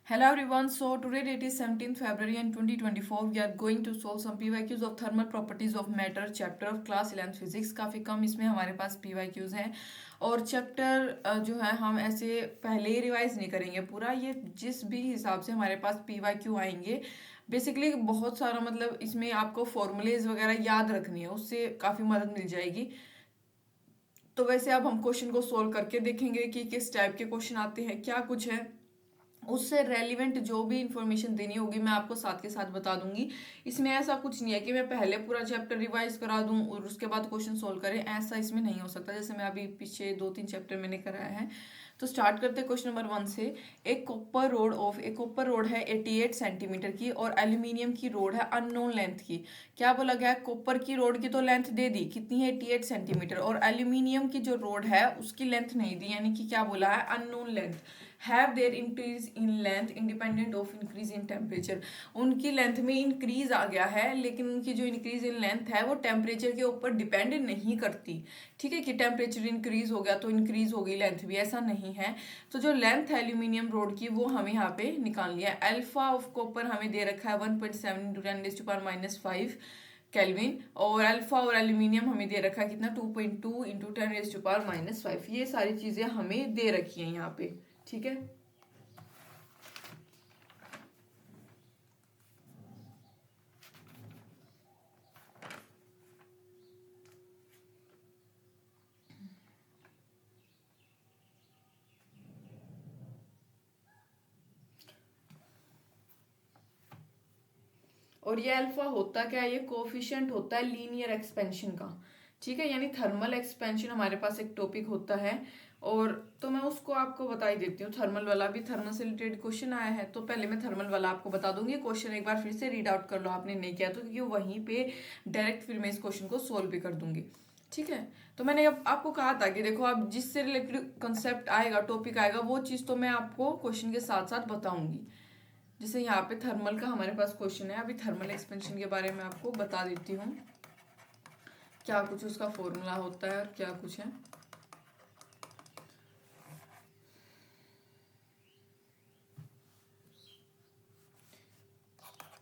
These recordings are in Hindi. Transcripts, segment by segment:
Hello everyone. So today date is 17th February and 2024. We are going to solve some PYQs of thermal properties of matter chapter of class 11th physics. काफ़ी कम इसमें हमारे पास PYQs हैं और चैप्टर जो है हम ऐसे पहले ही रिवाइज नहीं करेंगे पूरा। ये जिस भी हिसाब से हमारे पास PYQ आएंगे बेसिकली बहुत सारा मतलब इसमें आपको फॉर्मूलेज वगैरह याद रखनी है, उससे काफ़ी मदद मिल जाएगी। तो वैसे अब हम क्वेश्चन को सोल्व करके देखेंगे कि किस टाइप के क्वेश्चन आते हैं, क्या कुछ है, उससे रेलिवेंट जो भी इंफॉर्मेशन देनी होगी मैं आपको साथ के साथ बता दूंगी। इसमें ऐसा कुछ नहीं है कि मैं पहले पूरा चैप्टर रिवाइज करा दूं और उसके बाद क्वेश्चन सोल्व करें, ऐसा इसमें नहीं हो सकता जैसे मैं अभी पीछे 2-3 चैप्टर मैंने कराया है। तो स्टार्ट करते हैं क्वेश्चन नंबर 1 से। एक कॉपर रोड है 88 सेंटीमीटर की और एल्यूमिनियम की रोड है अननोन लेंथ की। क्या बोला गया है, कॉपर की रोड की तो लेंथ दे दी, कितनी है 88 सेंटीमीटर, और एल्यूमिनियम की जो रोड है उसकी लेंथ नहीं दी, यानी कि क्या बोला है unknown length. Have their increase in length independent of increase in temperature. उनकी लेंथ में इंक्रीज आ गया है लेकिन उनकी जो इंक्रीज इन लेंथ है वो टेम्परेचर के ऊपर डिपेंड नहीं करती। ठीक है कि टेम्परेचर इंक्रीज हो गया तो इंक्रीज होगी लेंथ भी, ऐसा नहीं है। तो जो लेंथ है एल्यूमिनियम रोड की वो हमें यहाँ पे निकाल लिया है। अल्फा ऑफ कॉपर हमें दे रखा है 1.7 इंटू 10⁻⁵ केल्विन, और अल्फा और एल्यूमिनियम हमें दे रखा है कितना 2.2 इंटू 10⁻⁵। ये सारी चीजें हमें दे रखी हैं यहाँ पे। ठीक है, और ये अल्फा होता क्या है, ये कोफिशिएंट होता है लीनियर एक्सपेंशन का। ठीक है, यानी थर्मल एक्सपेंशन हमारे पास एक टॉपिक होता है, और तो मैं उसको आपको बता ही देती हूँ। थर्मल वाला भी, थर्मल से रिलेटेड क्वेश्चन आया है तो पहले मैं थर्मल वाला आपको बता दूंगी। क्वेश्चन एक बार फिर से रीड आउट कर लो आपने नहीं किया तो, क्योंकि वहीं पे डायरेक्ट फिर मैं इस क्वेश्चन को सोल्व भी कर दूंगी। ठीक है, तो मैंने अब आपको कहा था कि देखो आप जिससे रिलेटेड कंसेप्ट आएगा, टॉपिक आएगा, वो चीज़ तो मैं आपको क्वेश्चन के साथ साथ बताऊंगी। जैसे यहाँ पे थर्मल का हमारे पास क्वेश्चन है, अभी थर्मल एक्सपेंशन के बारे में आपको बता देती हूँ क्या कुछ उसका फॉर्मूला होता है और क्या कुछ है।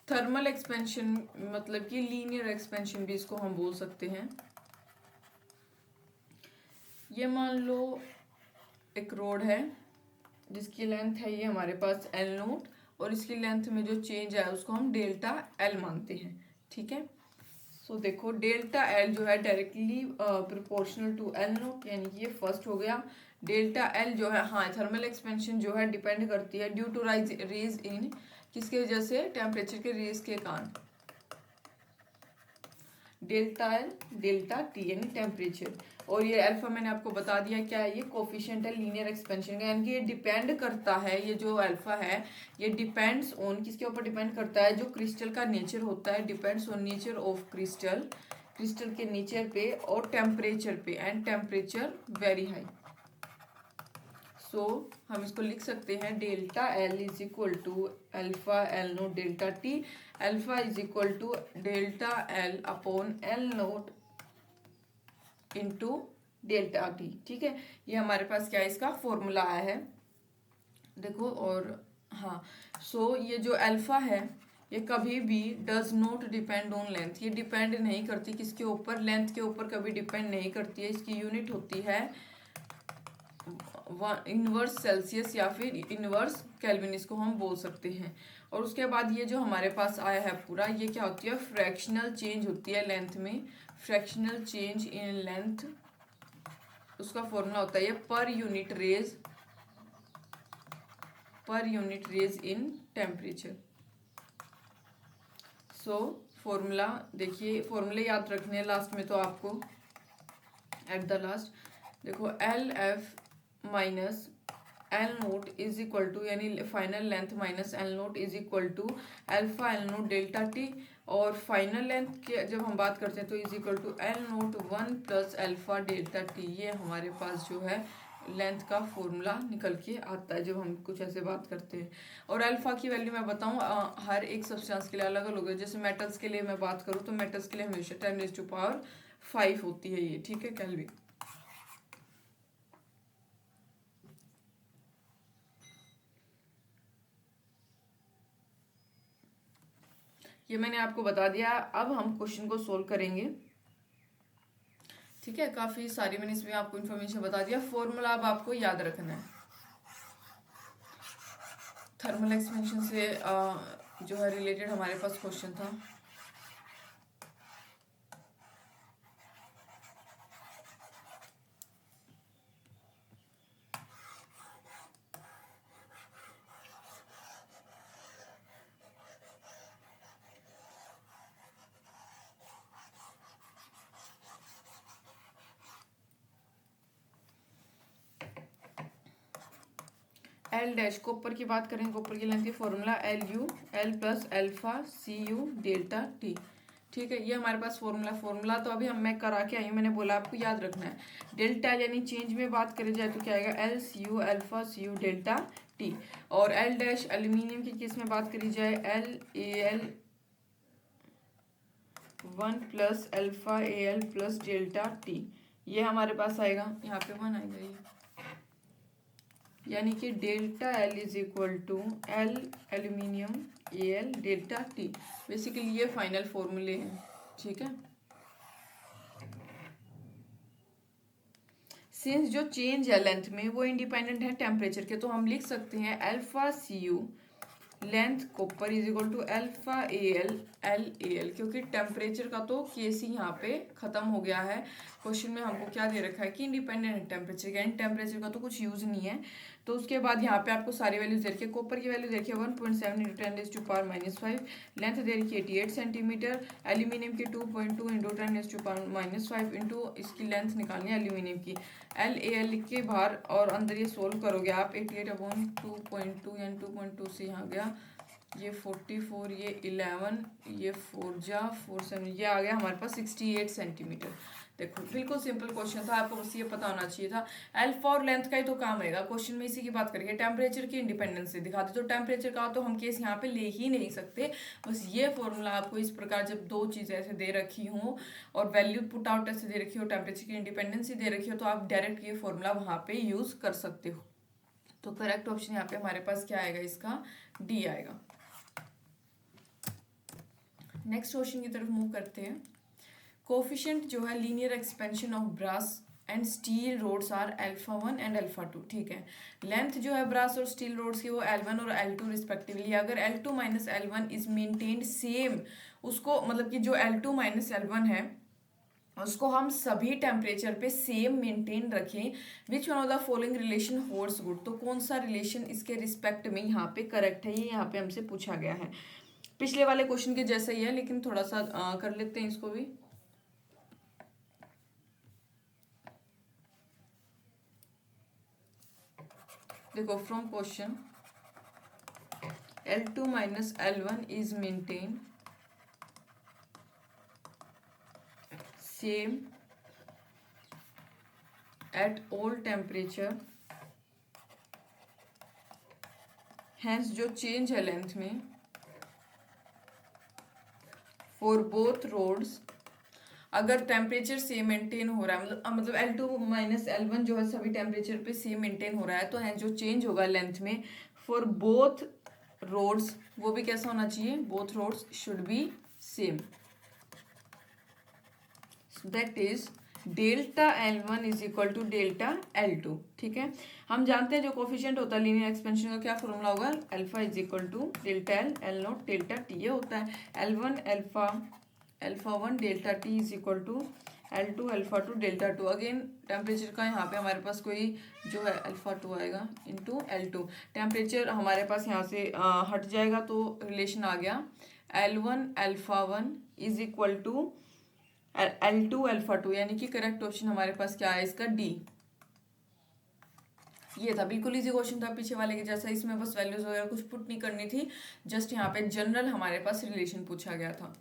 थर्मल एक्सपेंशन मतलब कि लीनियर एक्सपेंशन भी इसको हम बोल सकते हैं। ये मान लो एक रोड है जिसकी लेंथ है ये हमारे पास एल नोट, और इसकी लेंथ में जो चेंज है उसको हम डेल्टा एल मानते हैं। ठीक है, सो देखो डेल्टा एल जो है directly proportional to L naught, यानी कि ये फर्स्ट हो गया। डेल्टा एल जो है, हाँ थर्मल एक्सपेंशन जो है डिपेंड करती है ड्यू टू राइज रेज इन, किसके वजह से, टेम्परेचर के रेज के कारण। डेल्टा एल डेल्टा टी यानी टेम्परेचर, और ये अल्फा मैंने आपको बता दिया क्या है, ये कोफिशिएंट है लीनियर एक्सपेंशन का, यानी कि ये डिपेंड करता है, ये जो अल्फा है ये डिपेंड्स ऑन, किसके ऊपर डिपेंड करता है, जो क्रिस्टल का नेचर होता है, depends on nature of crystal, crystal के नेचर पे और टेम्परेचर पे, and temperature very high. So हम इसको लिख सकते हैं delta L is equal to alpha L note delta T. Alpha is equal to delta L upon L naught into delta T. ठीक है, ये हमारे पास क्या है, इसका फॉर्मूला आया है देखो। और हाँ, सो ये जो अल्फा है ये कभी भी does not depend on length, ये डिपेंड नहीं करती किसके ऊपर, लेंथ के ऊपर कभी डिपेंड नहीं करती है। इसकी यूनिट होती है इनवर्स सेल्सियस या फिर इनवर्स केल्विन, इसको हम बोल सकते हैं। और उसके बाद ये जो हमारे पास आया है पूरा, ये क्या होती है, फ्रैक्शनल चेंज होती है लेंथ में, फ्रैक्शनल चेंज इन लेंथ, उसका फॉर्मूला होता है ये per unit rise in temperature. So formula देखिए, फॉर्मूले याद रखने हैं लास्ट में तो आपको, एट द लास्ट देखो L F minus L nought is equal to, यानी final length minus L nought is equal to alpha L note delta T, और फाइनल लेंथ के जब हम बात करते हैं तो is equal to L note 1 plus alpha delta T. ये हमारे पास जो है लेंथ का फॉर्मूला निकल के आता है जब हम कुछ ऐसे बात करते हैं। और अल्फा की वैल्यू मैं बताऊं हर एक सब्सटेंस के लिए अलग अलग है। जैसे मेटल्स के लिए मैं बात करूं तो मेटल्स के लिए हमेशा 10⁻⁵ होती है ये। ठीक है, केल्विन। ये मैंने आपको बता दिया। अब हम क्वेश्चन को सोल्व करेंगे। ठीक है, काफी सारी मैंने इसमें आपको इन्फॉर्मेशन बता दिया। फॉर्मूला अब आपको याद रखना है। थर्मल एक्सपेंशन से जो है रिलेटेड हमारे पास क्वेश्चन था। एल डैश कॉपर की बात करें, कॉपर की लेंथ की formula L plus alpha CU delta T. ठीक है, ये हमारे पास फॉर्मूला तो अभी मैं करा के आई हूँ, मैंने बोला आपको याद रखना है। डेल्टा यानी चेंज में बात करी जाए तो क्या आएगा, LCU alpha CU delta T. और एल डैश एल्यूमिनियम की केस में बात करी जाए LAl 1 plus alpha AL plus delta T. ये हमारे पास आएगा, यहाँ पे 1 आएगा ये, यानी कि delta L is equal to L aluminium AL delta T. Basically ये फाइनल फॉर्मूले हैं। ठीक है, सिंस जो चेंज है लेंथ में वो इंडिपेंडेंट है टेम्परेचर के, तो हम लिख सकते हैं alpha CU length copper is equal to alpha AL LAl, क्योंकि टेम्परेचर का तो केस ही यहाँ पे खत्म हो गया है। क्वेश्चन में हमको क्या दे रखा है कि इंडिपेंडेंट है टेम्परेचर का, टेम्परेचर का तो कुछ यूज नहीं है। तो उसके बाद यहाँ पे आपको सारी वैल्यूज दे रखी है। कॉपर की वैल्यू देखिए 1.7 × 10⁻⁵, लेंथ दे रखी है 88 सेंटीमीटर। एल्यूमिनियम की 2.2 × 10⁻⁵ इंटू इसकी लेंथ निकालनी है एल्यूमिनियम की। LAl के बाहर और अंदर ये सोल्व करोगे आप, 88/2.2 यानी 2.2 से यहाँ गया ये 44, ये 11, ये 4 जा 4 7, ये आ गया हमारे पास 68 सेंटीमीटर। देखो बिल्कुल सिंपल क्वेश्चन था, आपको बस ये पता होना चाहिए था। अल्फा और लेंथ का ही तो काम रहेगा क्वेश्चन में, इसी की बात करेंगे। टेम्परेचर की इंडिपेंडेंस से दिखाते, तो टेम्परेचर का तो हम केस यहाँ पे ले ही नहीं सकते। बस ये फॉर्मूला आपको इस प्रकार, जब दो चीज़ें ऐसे दे रखी हों और वैल्यू पुट आउट ऐसे दे रखी हो, टेम्परेचर की इंडिपेंडेंसी दे रखी हो, तो आप डायरेक्ट ये फॉर्मूला वहाँ पे यूज कर सकते हो। तो करेक्ट ऑप्शन यहाँ पे हमारे पास क्या आएगा, इसका डी आएगा। नेक्स्ट क्वेश्चन की तरफ मूव करते हैं। कोफिशिएंट जो है linear expansion of brass and steel rods are α1 and α2। ठीक है, लेंथ जो है ब्रास और स्टील रोड्स की वो L1 और L2 रिस्पेक्टिवली। अगर L2 minus L1 is maintained same, उसको मतलब कि जो L2 माइनस L1 है उसको हम सभी टेम्परेचर पे सेम मेंटेन रखें, which one of the following relation holds good. तो कौन सा रिलेशन इसके रिस्पेक्ट में यहाँ पे करेक्ट है, ये यहाँ पे हमसे पूछा गया है। पिछले वाले क्वेश्चन के जैसा ही है, लेकिन थोड़ा सा कर लेते हैं इसको भी। देखो from question L2 minus L1 is maintain same at all temperature, hence जो चेंज है लेंथ में फॉर बोथ रोड्स, अगर टेम्परेचर सेम मेंटेन हो रहा है, मतलब L2 माइनस L1 जो है सभी टेम्परेचर पे सेम मेंटेन हो रहा है, तो है जो चेंज होगा लेंथ में फॉर बोथ रोड्स, वो भी कैसा होना चाहिए, both rods should be same. That is delta L1 is equal to delta L2। ठीक है, हम जानते हैं जो कोफिशिएंट होता है लीनियर एक्सपेंशन का क्या फॉर्मूला होगा, alpha is equal to delta L naught delta T। ये होता है L1 alpha 1 delta T is equal to L2 alpha 2 delta 2। Again temperature का यहाँ पे हमारे पास कोई जो है अल्फा 2 आएगा इंटू L2। टेम्परेचर हमारे पास यहाँ से हट जाएगा, तो रिलेशन आ गया L1 alpha 1 is equal to L2 alpha 2, यानी कि करेक्ट ऑप्शन हमारे पास क्या है, इसका डी। ये था बिल्कुल इजी क्वेश्चन था पीछे वाले के जैसा, इसमें बस वैल्यूज वगैरह कुछ पुट नहीं करनी थी, जस्ट यहाँ पे जनरल हमारे पास रिलेशन पूछा गया था।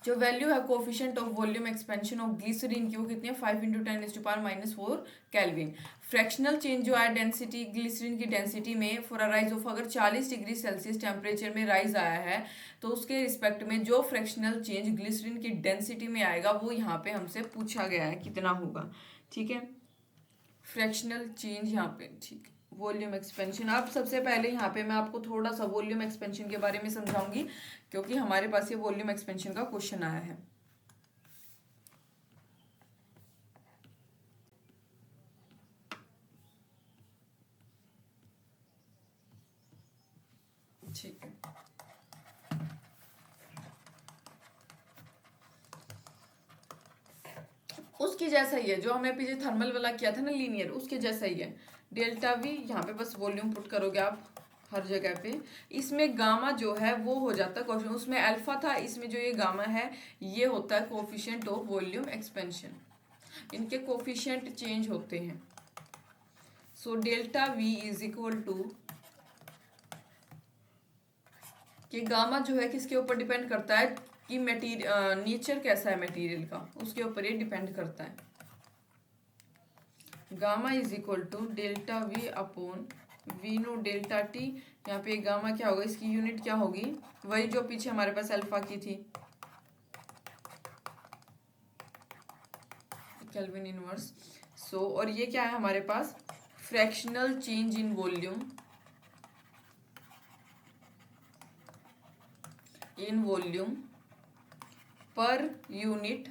जो वैल्यू है coefficient of volume expansion of glycerine की वो कितनी है, 5 × 10⁻⁻⁴ केल्विन। फ्रैक्शनल चेंज जो है डेंसिटी ग्लिसरीन की डेंसिटी में फॉर अ राइज ऑफ, अगर 40 डिग्री सेल्सियस टेम्परेचर में राइज आया है तो उसके रिस्पेक्ट में जो फ्रैक्शनल चेंज ग्लिसरीन की डेंसिटी में आएगा वो यहाँ पे हमसे पूछा गया है कितना होगा। ठीक है, फ्रैक्शनल चेंज यहाँ पे, ठीक वॉल्यूम एक्सपेंशन। अब सबसे पहले यहाँ पे मैं आपको थोड़ा सा वॉल्यूम एक्सपेंशन के बारे में समझाऊंगी, क्योंकि हमारे पास ये वॉल्यूम एक्सपेंशन का क्वेश्चन आया है। ठीक है, उसकी जैसा ही है जो हमने पीछे थर्मल वाला किया था ना, लीनियर, उसके जैसा ही है। डेल्टा वी यहाँ पे बस वॉल्यूम पुट करोगे आप हर जगह पे। इसमें गामा जो है वो हो जाता है कोफिशिएंट, उसमें अल्फा था, इसमें जो ये गामा है ये होता है कोफिशिएंट ऑफ वॉल्यूम एक्सपेंशन। इनके कोफिशिएंट चेंज होते हैं। So delta V is equal to, कि गामा जो है किसके ऊपर डिपेंड करता है कि मटेरियल नेचर कैसा है मटेरियल का, उसके ऊपर ये डिपेंड करता है। Gamma is equal to delta V upon V naught delta T. यहाँ पे गामा क्या होगा, इसकी यूनिट क्या होगी, वही जो पीछे हमारे पास अल्फा की थी, केल्विन इनवर्स। सो और ये क्या है हमारे पास, fractional change in volume, per unit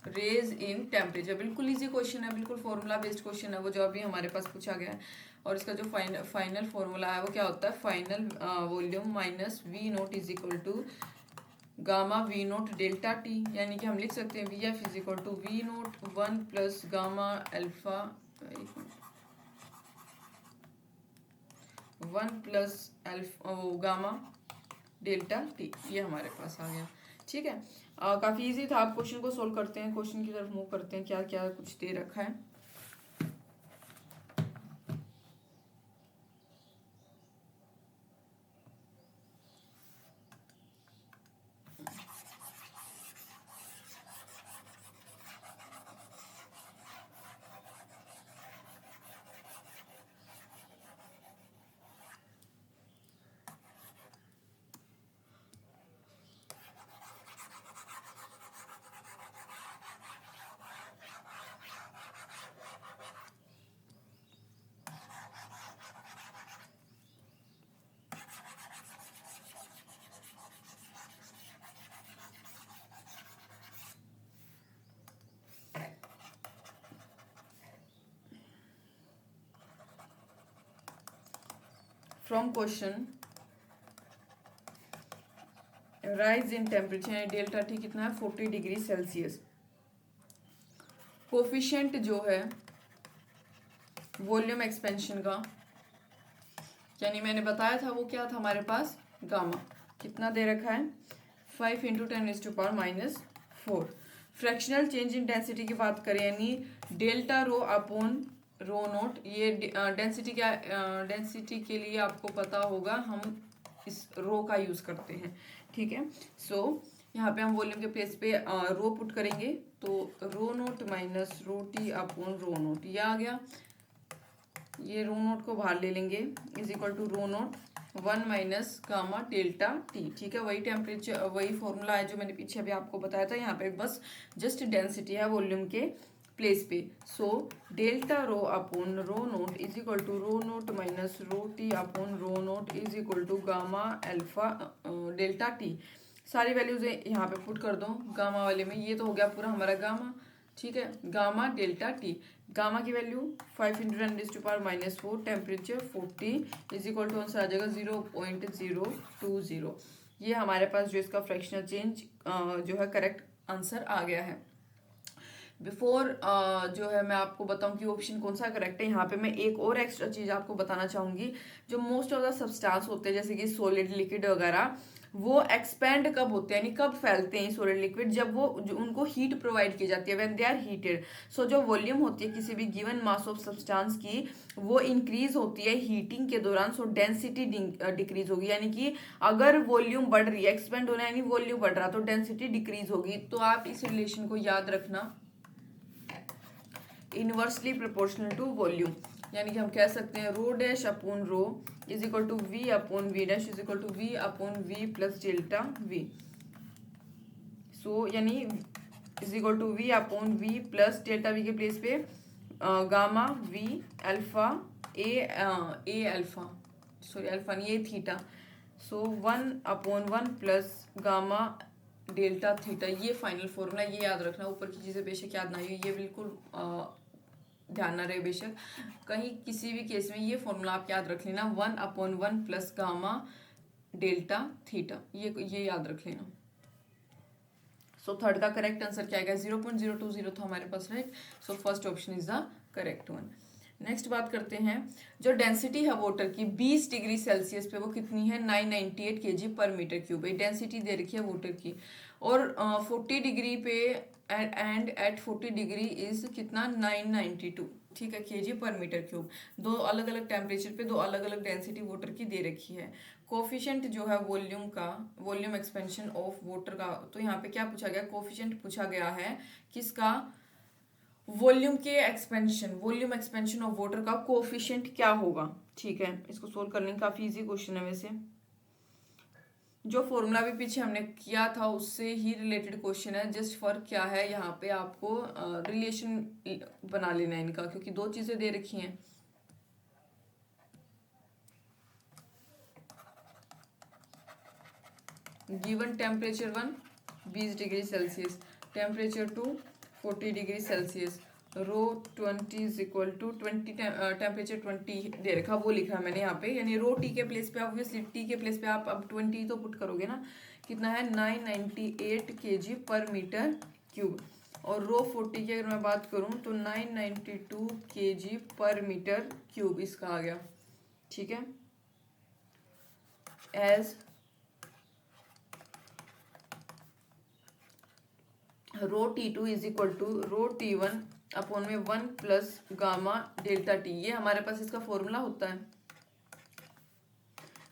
rise in temperature. बिल्कुल इजी क्वेश्चन है, बिल्कुल फॉर्मूला बेस्ड क्वेश्चन है वो जो अभी हमारे पास पूछा गया है। और इसका जो फाइनल फॉर्मूला है वो क्या होता है, final volume minus V naught is equal to gamma V naught delta T. यानी कि हम लिख सकते हैं V F is equal to V naught 1 plus gamma alpha 1 plus alpha gamma delta T. ये हमारे पास आ गया। ठीक है, काफ़ी इजी था। आप क्वेश्चन को सोल्व करते हैं, क्वेश्चन की तरफ मूव करते हैं, क्या क्या कुछ दे रखा है। From question, rise in temperature delta T कितना है 40 डिग्री सेल्सियस। कोफिशिएंट जो है वॉल्यूम एक्सपेंशन का, यानी मैंने बताया था वो क्या था हमारे पास, गामा कितना दे रखा है 5 इंटू 10⁻⁻⁴। फ्रैक्शनल चेंज इन डेंसिटी की बात करें, यानी delta rho upon rho nought. ये डेंसिटी क्या, डेंसिटी के लिए आपको पता होगा हम इस रो का यूज करते हैं। ठीक है, सो यहाँ पे हम वॉल्यूम के प्लेस पे रो पुट करेंगे, तो rho note minus rho T upon rho nought, ये आ गया। ये रो नोट को बाहर ले लेंगे, is equal to rho naught 1 minus gamma delta T. ठीक है, वही टेम्परेचर, वही फॉर्मूला है जो मैंने पीछे अभी आपको बताया था। यहाँ पे बस जस्ट डेंसिटी है वॉल्यूम के प्लेस पे। So delta rho upon rho naught is equal to rho note minus rho T upon rho naught is equal to gamma alpha delta T. सारी वैल्यूज यहाँ पे पुट कर दो गामा वाले में। ये तो हो गया पूरा हमारा गामा। ठीक है, गामा डेल्टा टी, गामा की value 5 into 10⁻⁻⁴, temperature 40 is equal to answer आ जाएगा 0.020। ये हमारे पास जो इसका फ्रैक्शनल चेंज जो है करेक्ट आंसर आ गया है। बिफोर जो है मैं आपको बताऊं कि ऑप्शन कौन सा करेक्ट है, यहाँ पे मैं एक और एक्स्ट्रा चीज़ आपको बताना चाहूँगी। जो मोस्ट ऑफ द सब्सटेंस होते हैं जैसे कि सॉलिड लिक्विड वगैरह, वो एक्सपेंड कब होते हैं, यानी कब फैलते हैं सॉलिड लिक्विड, जब वो जो उनको हीट प्रोवाइड की जाती है, व्हेन दे आर हीटेड। सो जो वॉल्यूम होती है किसी भी गिवन मास ऑफ सब्सटेंस की, वो इंक्रीज होती है हीटिंग के दौरान। सो डेंसिटी डिक्रीज होगी, यानी कि अगर वॉल्यूम बढ़ रही है, एक्सपेंड होना यानी वॉल्यूम बढ़ रहा, तो डेंसिटी डिक्रीज होगी। तो आप इस रिलेशन को याद रखना, इनवर्सली प्रोपोर्शनल टू वॉल्यूम। यानी कि हम कह सकते हैं rho dash upon rho is equal to V upon V dash is equal to V upon V plus delta V. So यानी is equal to V upon V plus delta V के प्लेस पे gamma V alpha a alpha, sorry alpha नहीं, a theta. So 1/1 plus gamma delta theta, ये फाइनल फॉर्मूला, ये याद रखना। ऊपर की चीज़ें बेशक याद ना हो, ये बिल्कुल ध्यान ना रहे बेशक, कहीं किसी भी केस में ये फॉर्मूला आप याद रख लेना, 1/1 प्लस गामा डेल्टा थीटा, ये याद रख लेना। सो थर्ड का करेक्ट आंसर क्या आएगा, 0.020 था हमारे पास, right. So first option is the correct one. Next बात करते हैं, जो डेंसिटी है वाटर की 20 डिग्री सेल्सियस पे, वो कितनी है, 998 केजी पर मीटर क्यूब। डेंसिटी दे रखी है वाटर की, और 40 डिग्री पे एंड एट 40 डिग्री इज कितना, 992, ठीक है, केजी पर मीटर क्यूब। दो अलग अलग टेम्परेचर पे दो अलग अलग डेंसिटी वाटर की दे रखी है। कोफिशिएंट जो है वॉल्यूम का, वॉल्यूम एक्सपेंशन ऑफ वाटर का, तो यहाँ पे क्या पूछा गया, कोफिशिएंट पूछा गया है किसका, वॉल्यूम के expansion, volume expansion of water का कोफिशिएंट क्या होगा, ठीक है। इसको सोल्व करने काफी इजी क्वेश्चन है वैसे, जो फॉर्मूला भी पीछे हमने किया था उससे ही रिलेटेड क्वेश्चन है, जस्ट फर्क क्या है, यहाँ पे आपको रिलेशन बना लेना है इनका, क्योंकि दो चीजें दे रखी हैं। Given temperature 1 20 degree Celsius, temperature 2 40 degree Celsius, rho 20 is equal to 20, temperature 20 दे रखा, वो लिखा है मैंने यहाँ पे, यानी रो टी के प्लेस पे, ऑब्वियसली टी के प्लेस पे आप अब 20 तो पुट करोगे ना, कितना है 998 केजी पर मीटर क्यूब, और रो 40 की अगर मैं बात करूँ तो 992 केजी पर मीटर क्यूब इसका आ गया, ठीक है। As rho T2 is equal to rho T1 upon में 1 प्लस गामा डेल्टा टी, ये हमारे पास इसका फॉर्मूला होता है,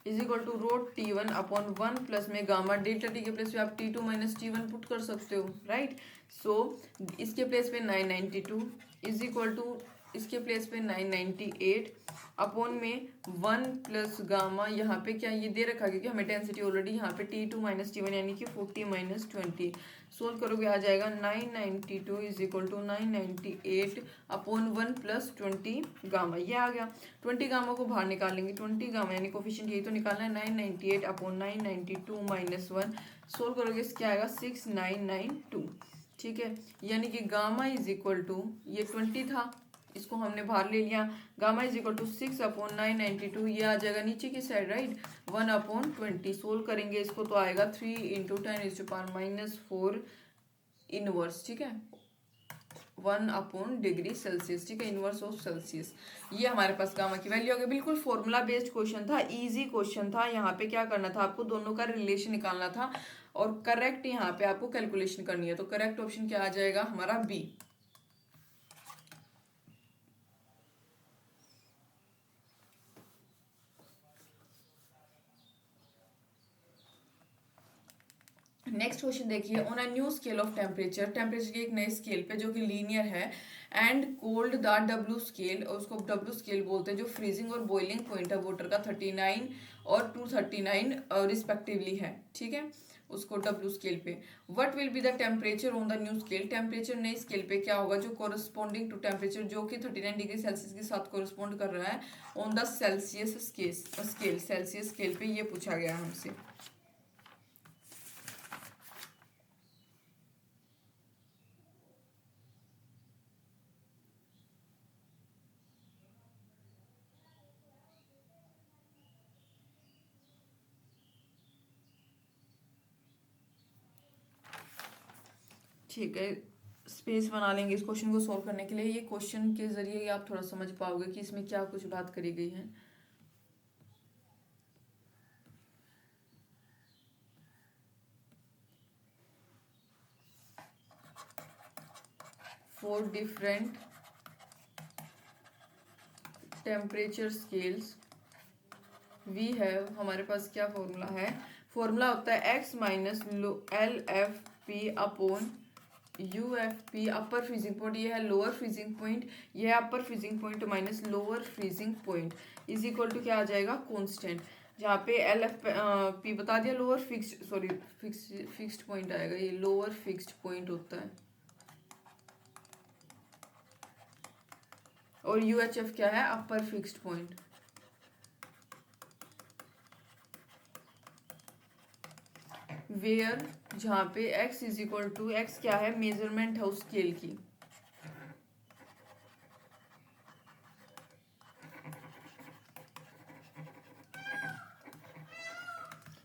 is equal to rho T1 upon 1 plus में गामा डेल्टा टी के प्लेस पे आप T2 माइनस T1 पुट कर सकते हो, राइट। सो इसके प्लेस पे 992 इज इक्वल टू इसके प्लेस पे 998 अपॉन में 1 प्लस गामा, यहाँ पे क्या ये दे रखा, क्योंकि हमें डेंसिटी ऑलरेडी यहाँ पे T2 माइनस T1 यानी कि 40 माइनस 20, सोल्व करोगे आ जाएगा 992 is equal to 998 upon 1 plus 20 gamma, ये आ गया। 20 गामा को बाहर निकालेंगे, 20 गामा यानी कोफिशिएंट यही तो निकालना है, 998 अपॉन 992 माइनस 1, सोल्व करोगे क्या आएगा 6992, ठीक है। यानी कि गामा इज इक्वल टू, ये 20 था, इसको हमने बाहर ले लिया, gamma is equal to 6 upon 992, ये आ जाएगा नीचे की साइड, राइट, 1 अपॉन 20, सोल्व करेंगे इसको तो आएगा 3 इंटू 10⁻⁻4 इनवर्स, ठीक है, 1 अपॉन डिग्री सेल्सियस, ठीक है, इनवर्स ऑफ सेल्सियस। ये हमारे पास गामा की वैल्यू आ गई। बिल्कुल फॉर्मूला बेस्ड क्वेश्चन था, इजी क्वेश्चन था। यहाँ पे क्या करना था, आपको दोनों का रिलेशन निकालना था और करेक्ट यहाँ पे आपको कैलकुलेशन करनी है। तो करेक्ट ऑप्शन क्या आ जाएगा हमारा, बी। नेक्स्ट क्वेश्चन देखिए, on a new scale of temperature, temperature के एक नए स्केल पे जो कि लीनियर है, and cold the W scale, और उसको डब्ल्यू स्केल बोलते हैं, जो फ्रीजिंग और बॉइलिंग पॉइंट है वाटर का 39 और 239 रिस्पेक्टिवली है, ठीक है, उसको डब्ल्यू स्केल पे। What will be the temperature on the new scale, temperature नई स्केल पे क्या होगा जो कोरस्पॉन्डिंग टू टेम्परेचर जो कि 39 डिग्री सेल्सियस के साथ कोरस्पॉन्ड कर रहा है on the Celsius scale, Celsius scale पे ये पूछा गया हमसे। ठीक है, स्पेस बना लेंगे इस क्वेश्चन को सॉल्व करने के लिए। ये क्वेश्चन के जरिए ही आप थोड़ा समझ पाओगे कि इसमें क्या कुछ बात करी गई है। Four different temperature scales we have, हमारे पास क्या फॉर्मूला है, फॉर्मूला होता है X minus LFP upon UFP, upper freezing point, ये है लोअर फ्रीजिंग पॉइंट, ये है upper freezing point minus lower freezing point, is equal to क्या आ जाएगा, कांस्टेंट। जहाँ पे LFP बता दिया, lower fixed, sorry fixed point आएगा, ये लोअर फिक्स्ड पॉइंट होता है, और UHF क्या है, अपर फिक्स्ड पॉइंट। वेयर, जहाँ पे x is equal to, x क्या है, मेजरमेंट है उस स्केल की।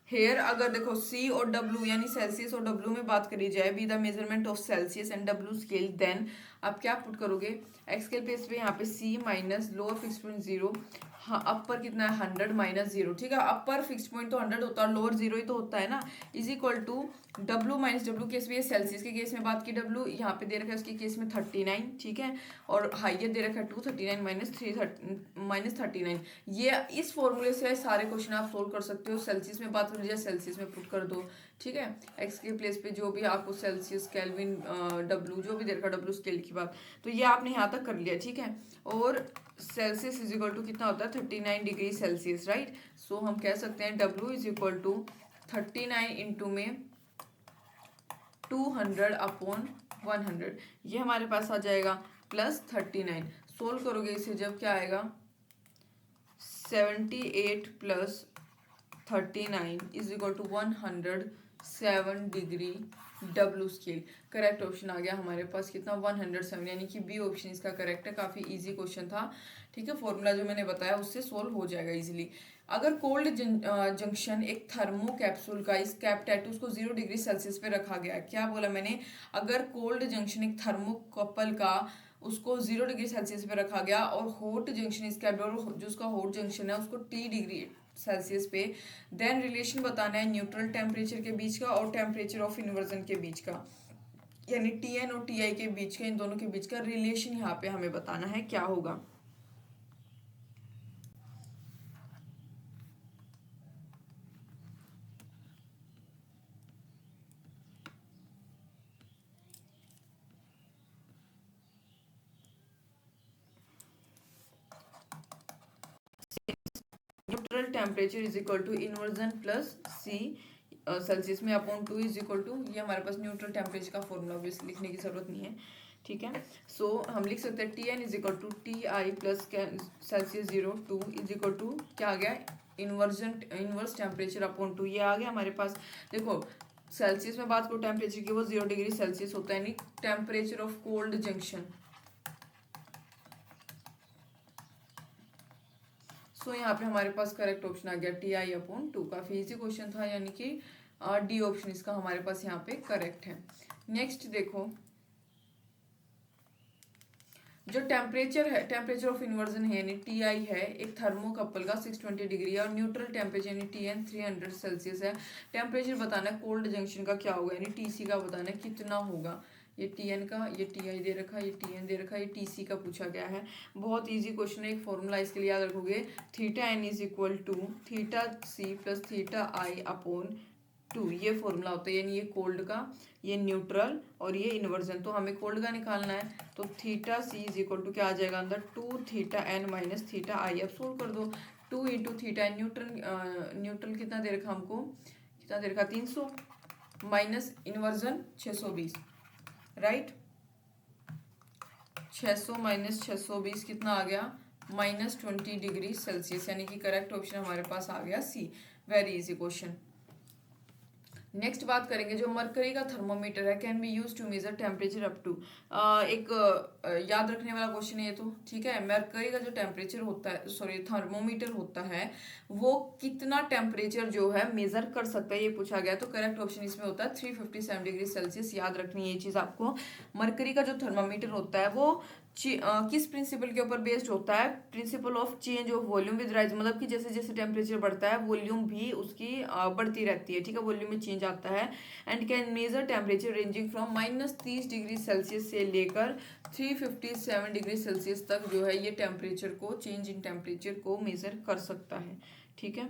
हेयर अगर देखो C और W यानी सेल्सियस और W में बात करी जाए, be the measurement of Celsius and W scale, then आप क्या पुट करोगे, एक्स स्केल पे इस पे यहाँ पे C minus lower fix point 0, हाँ अपर कितना है 100 माइनस 0, ठीक है, अपर फिक्स पॉइंट तो 100 होता है, लोअर 0 ही तो होता है ना, is equal to W minus W case में, सेल्सियस के केस में बात की W यहाँ पे दे रखा है, उसके केस में 39, ठीक है, और हाइयर दे रखा है 239 माइनस 39। ये इस फॉर्मूले से सारे क्वेश्चन आप सोल्व कर सकते हो। सेल्सियस में बात कर जाए, सेल्सियस में पुट कर दो, ठीक है, एक्स के प्लेस पे जो भी आपको सेल्सियस, केल्विन, W जो भी दे रखा, W स्केल की बात, तो ये आपने यहाँ तक कर लिया, ठीक है, और सेल्सियस इज इक्वल टू कितना होता है 39 डिग्री सेल्सियस, राइट। सो हम कह सकते हैं W इज इक्वल टू 39 इंटू में 200 अपॉन 100, ये हमारे पास आ जाएगा प्लस 39। सोल्व करोगे इसे जब, क्या आएगा 78 plus 39 is equal to 107 degree W scale. Correct option आ गया हमारे पास कितना 107, यानी कि बी ऑप्शन इसका करेक्ट है। काफ़ी इजी क्वेश्चन था, ठीक है, फॉर्मूला जो मैंने बताया उससे सोल्व हो जाएगा इजीली। अगर कोल्ड जंक्शन एक थर्मो कैप्सूल का, इस कैप टैटू उसको 0 डिग्री सेल्सियस पे रखा गया, क्या बोला मैंने, अगर कोल्ड जंक्शन एक थर्मो कपल का उसको 0 डिग्री सेल्सियस पे रखा गया और हॉट जंक्शन इस कैप, जो उसका हॉट जंक्शन है उसको T डिग्री सेल्सियस पे, देन रिलेशन बताना है न्यूट्रल टेम्परेचर के बीच का और टेम्परेचर ऑफ इन्वर्जन के बीच का, यानी TN और TI के बीच का, इन दोनों के बीच का रिलेशन यहाँ पे हमें बताना है क्या होगा। Neutral temperature is equal to inversion plus C Celsius में अपॉन 2 इज इक्वल टू, ये हमारे पास न्यूट्रल टेम्परेचर का फॉर्मूला भी लिखने की जरूरत नहीं है, ठीक है। सो हम लिख सकते हैं TN is equal to TI plus Celsius 0 2 is equal to क्या आ गया, इन्वर्स टेम्परेचर अपॉन 2, ये आ गया हमारे पास। देखो सेल्सियस में बात करो टेम्परेचर की, वो 0 डिग्री सेल्सियस होता है, यानी टेम्परेचर ऑफ कोल्ड जंक्शन। सो यहाँ पे हमारे पास करेक्ट ऑप्शन आ गया TI अपॉन 2। काफी इजी क्वेश्चन था, यानी कि D ऑप्शन इसका हमारे पास यहाँ पे करेक्ट है। नेक्स्ट देखो, जो टेम्परेचर है, टेम्परेचर ऑफ इन्वर्जन है यानी TI है, एक थर्मोकपल का 620 डिग्री है, और न्यूट्रल टेम्परेचर यानी TN 300 सेल्सियस है। टेम्परेचर बताना है कोल्ड जंक्शन का क्या होगा, यानी TC का बताना है कितना होगा। ये TN का, ये TI दे रखा, ये TN दे रखा, ये TC का पूछा गया है। बहुत इजी क्वेश्चन है, एक फॉर्मूला इसके लिए याद रखोगे, theta N is equal to theta C plus theta I upon 2, ये फॉर्मूला होता है, यानी ये कोल्ड का, ये न्यूट्रल और ये इन्वर्जन। तो हमें कोल्ड का निकालना है, तो theta C is equal to क्या आ जाएगा अंदर 2 theta N minus theta I। अब सोल्व कर दो, 2 इंटू थीटा N, न्यूट्रल कितना दे रखा हमको, कितना दे रखा 300 माइनस इन्वर्जन 620, राइट, 600 माइनस 620 कितना आ गया माइनस 20 डिग्री सेल्सियस, यानी कि करेक्ट ऑप्शन हमारे पास आ गया C। Very easy question. Next बात करेंगे, जो मरकरी का थर्मोमीटर है can be use to measure temperature up to, याद रखने वाला क्वेश्चन है ये तो, ठीक है। मरकरी का जो टेम्परेचर होता है, सॉरी थर्मोमीटर होता है, वो कितना टेम्परेचर जो है मेजर कर सकता है, ये पूछा गया। तो करेक्ट ऑप्शन इसमें होता है 357 डिग्री सेल्सियस। याद रखनी है ये चीज आपको। मरकरी का जो थर्मोमीटर होता है वो किस प्रिंसिपल के ऊपर बेस्ड होता है, principle of change of volume with rise, मतलब कि जैसे जैसे टेम्परेचर बढ़ता है वॉल्यूम भी उसकी बढ़ती रहती है, ठीक है, वॉल्यूम में चेंज आता है। And can measure temperature ranging from -30 degree Celsius से लेकर 357 डिग्री सेल्सियस तक जो है ये टेम्परेचर को, चेंज इन टेम्परेचर को मेजर कर सकता है, ठीक है।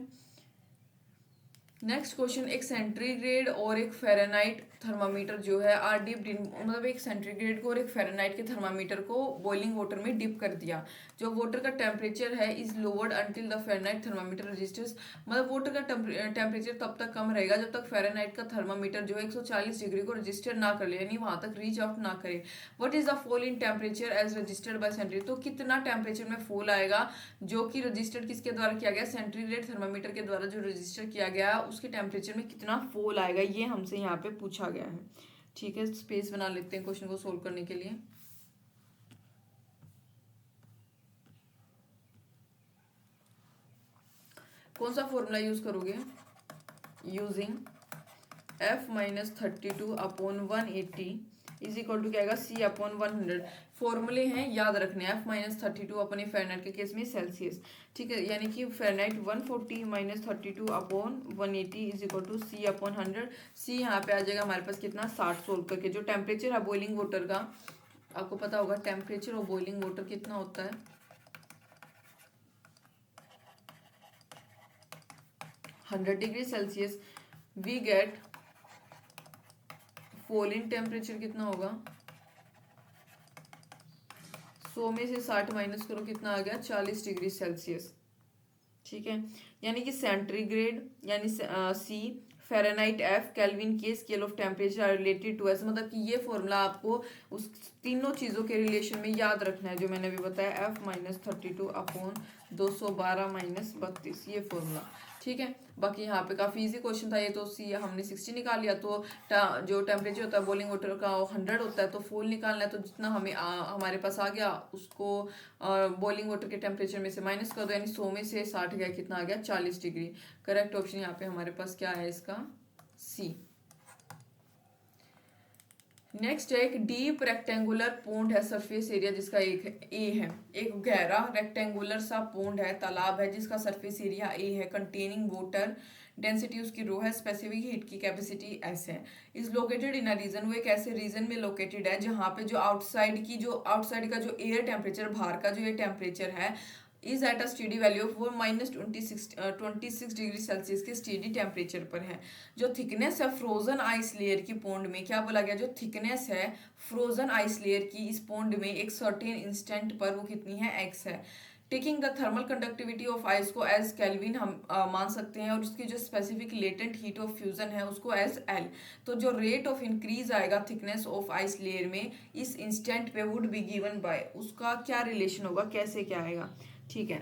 नेक्स्ट क्वेश्चन, एक सेंटीग्रेड और एक फ़ारेनहाइट थर्मामीटर जो है आर डिप्ड इन, मतलब एक सेंटीग्रेड को और एक फ़ारेनहाइट के थर्मामीटर को बॉइलिंग वाटर में डिप कर दिया। जो वाटर का टेम्परेचर है is lowered until the Fahrenheit thermometer registers, मतलब वाटर का टेम्परेचर तब तक कम रहेगा जब तक फ़ारेनहाइट का थर्मामीटर जो है 140 डिग्री को रजिस्टर ना कर ले, यानी वहां तक रीच आउट ना करे। What is the fall in temperature as registered by centigrade, तो कितना टेम्परेचर में फॉल आएगा जो कि रजिस्टर्ड किसके द्वारा किया गया, सेंटीग्रेड थर्मामीटर के द्वारा जो रजिस्टर किया गया उसके टेम्परेचर में कितना फॉल आएगा, ये हमसे यहाँ पे पूछा गया है। ठीक है, स्पेस बना लेते हैं क्वेश्चन को सोल्व करने के लिए। कौन सा फॉर्मूला यूज करोगे, using f minus 32 upon 180 is equal to क्या आएगा, c अपॉन 100। फॉर्मूले हैं याद रखने, f माइनस 32 अपॉन फ़ारेनहाइट के केस में सेल्सियस, ठीक है, यानी कि Fahrenheit 140 minus 32 upon 180 is equal to c upon 100। c यहाँ पे आ जाएगा हमारे पास कितना, 60 सोल्व करके। जो टेम्परेचर है बॉइलिंग वाटर का, आपको पता होगा टेम्परेचर ऑफ बॉइलिंग वाटर कितना होता है, 100 degree Celsius. We get fall in temperature कितना होगा, 100 में से 60 माइनस करो कितना आ गया, 40 डिग्री सेल्सियस। ठीक है, यानी कि सेंटीग्रेड यानी C, Fahrenheit F, Kelvin K, scale of temperature are related to as, मतलब कि ये फॉर्मूला आपको उस तीनों चीज़ों के रिलेशन में याद रखना है जो मैंने अभी बताया, एफ माइनस 32 अपॉन 212 माइनस 32, ये फॉर्मूला। ठीक है, बाकी यहाँ पे काफ़ी इजी क्वेश्चन था ये, तो सी हमने 60 निकाल लिया, तो जो टेम्परेचर होता है बॉइलिंग वाटर का वो 100 होता है, तो फूल निकालना है, तो जितना हमें हमारे पास आ गया उसको बॉइलिंग वाटर के टेम्परेचर में से माइनस कर दो, यानी 100 में से 60 गया, कितना आ गया, 40 डिग्री। करेक्ट ऑप्शन यहाँ पे हमारे पास क्या है इसका, सी। नेक्स्ट है एक डीप रेक्टेंगुलर पोंड है, सरफेस एरिया जिसका एक ए है, एक गहरा रेक्टेंगुलर सा पोंड है, तालाब है जिसका सरफेस एरिया ए है, कंटेनिंग वाटर डेंसिटी उसकी रो है, स्पेसिफिक हीट की कैपेसिटी एस है, is located in a region, वो एक ऐसे रीजन में लोकेटेड है जहाँ पे जो आउटसाइड का जो एयर टेम्परेचर, बाहर का जो एयर टेम्परेचर है is at a steady value of वो माइनस 26 डिग्री सेल्सियस के स्टेडी टेम्परेचर पर है। जो थिकनेस है फ्रोजन आइस लेयर की पोंड में, क्या बोला गया, जो थिकनेस है फ्रोजन आइस लेयर की इस पोंड में एक सर्टेन इंस्टेंट पर वो कितनी है, एक्स है। Taking the thermal conductivity of ice को एज केल्विन हम मान सकते हैं, और उसकी जो specific latent heat of fusion है उसको एज एल। तो जो रेट ऑफ इंक्रीज आएगा थिकनेस ऑफ आइस लेयर में इस इंस्टेंट पे वुड बी गिवन बाय, उसका क्या रिलेशन होगा, कैसे क्या आएगा। ठीक है,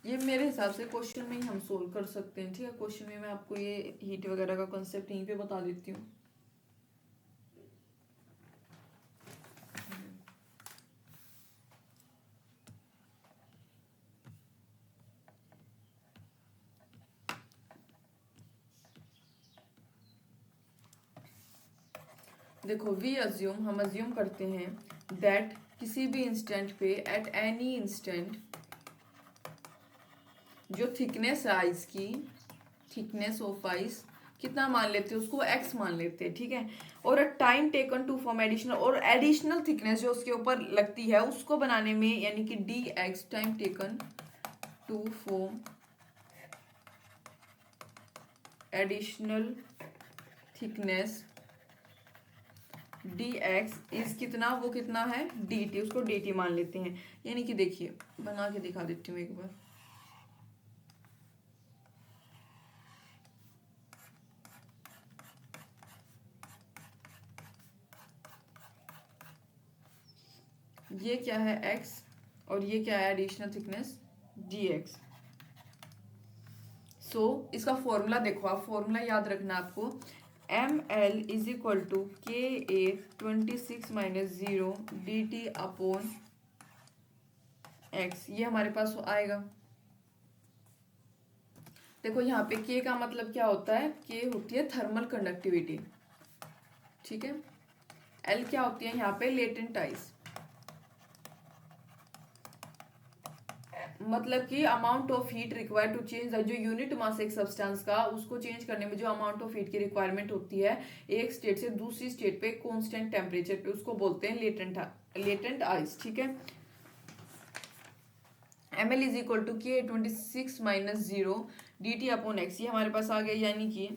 ये मेरे हिसाब से क्वेश्चन में ही हम सोल्व कर सकते हैं। ठीक है, क्वेश्चन में मैं आपको ये हीट वगैरह का कॉन्सेप्ट यहीं पे बता देती हूँ। देखो हम अज्यूम करते हैं दैट किसी भी इंस्टेंट पे एट एनी इंस्टेंट जो थिकनेस है आइस की, थिकनेस ऑफ आइस कितना मान लेते हैं, उसको एक्स मान लेते हैं। ठीक है, और time taken to form additional, और एडिशनल थिकनेस जो उसके ऊपर लगती है उसको बनाने में, यानी कि d x, time taken to form additional thickness d x is कितना, वो कितना है डी टी, उसको डी टी मान लेते हैं। यानी कि देखिए बना के दिखा देती हूँ एक बार। ये क्या है x और ये क्या है एडिशनल थिकनेस dx। सो इसका फॉर्मूला देखो, आप फॉर्मूला याद रखना आपको, M L is equal to K A 26 minus 0 D T upon X, ये हमारे पास आएगा। देखो यहाँ पे k का मतलब क्या होता है, k होती है थर्मल कंडक्टिविटी, ठीक है। एल क्या होती है यहाँ पे, लेटेंट आइस, मतलब कि amount of heat required to change जो यूनिट मास एक सब्सटेंस का, उसको चेंज करने में जो अमाउंट ऑफ हीट की रिक्वायरमेंट होती है एक स्टेट से दूसरी स्टेट पे कांस्टेंट टेम्परेचर पे, उसको बोलते हैं लेटेंट आइस। ठीक है। ml इज इक्वल टू के 26 माइनस 0 dt अपॉन एक्स, ये हमारे पास आ गया, यानी कि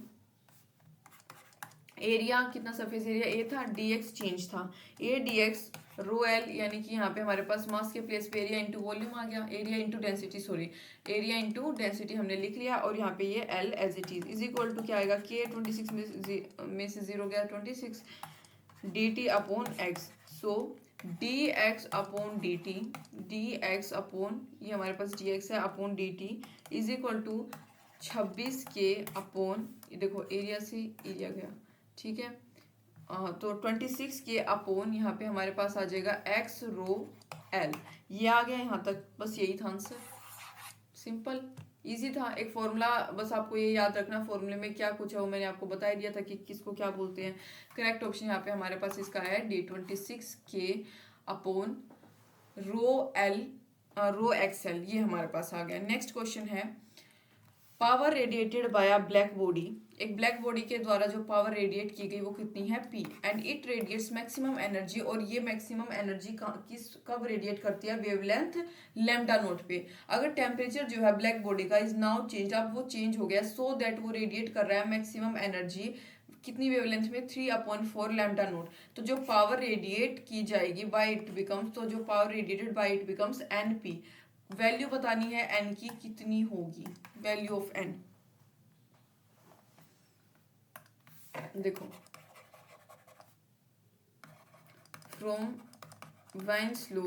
एरिया कितना, सरफेस एरिया ए था, dx चेंज था, ए dx रो एल, यानी कि यहाँ पे हमारे पास मास के प्लेस पे एरिया इंटू वॉल्यूम आ गया, area into density, sorry area into density हमने लिख लिया, और यहाँ पे ये L as it is equal to क्या आएगा, के 26 में से 0 गया 26 dt upon X, so dx upon dt, dx upon ये हमारे पास dx है upon dt is equal to 26 K upon, देखो एरिया से एरिया गया, ठीक है, तो 26 के अपॉन यहाँ पे हमारे पास आ जाएगा x रो l, ये आ गया यहाँ तक, बस यही था आंसर, सिंपल इजी था। एक फॉर्मूला बस आपको ये याद रखना, फॉर्मूले में क्या कुछ है वो मैंने आपको बता दिया था कि किसको क्या बोलते हैं। करेक्ट ऑप्शन यहाँ पे हमारे पास इसका है d26 K upon rho L rho X L, ये हमारे पास आ गया। नेक्स्ट क्वेश्चन है, power radiated by a black body, एक ब्लैक बॉडी के द्वारा जो पावर रेडिएट की गई वो कितनी है, P, and it radiates maximum energy, और ये मैक्सिमम एनर्जी कब रेडिएट करती है, वेवलेंथ लैम्डा नोट पे। अगर टेम्परेचर जो है ब्लैक बॉडी का इज नाउ चेंज, अब वो चेंज हो गया, सो दैट वो रेडिएट कर रहा है मैक्सिमम एनर्जी कितनी वेवलेंथ में, 3/4 लैम्डा नोट। तो जो पावर रेडिएट की जाएगी बाय इट बिकम्स, तो जो power radiated by it becomes NP, value बतानी है n की कितनी होगी, वैल्यू ऑफ n, देखो from Wien's law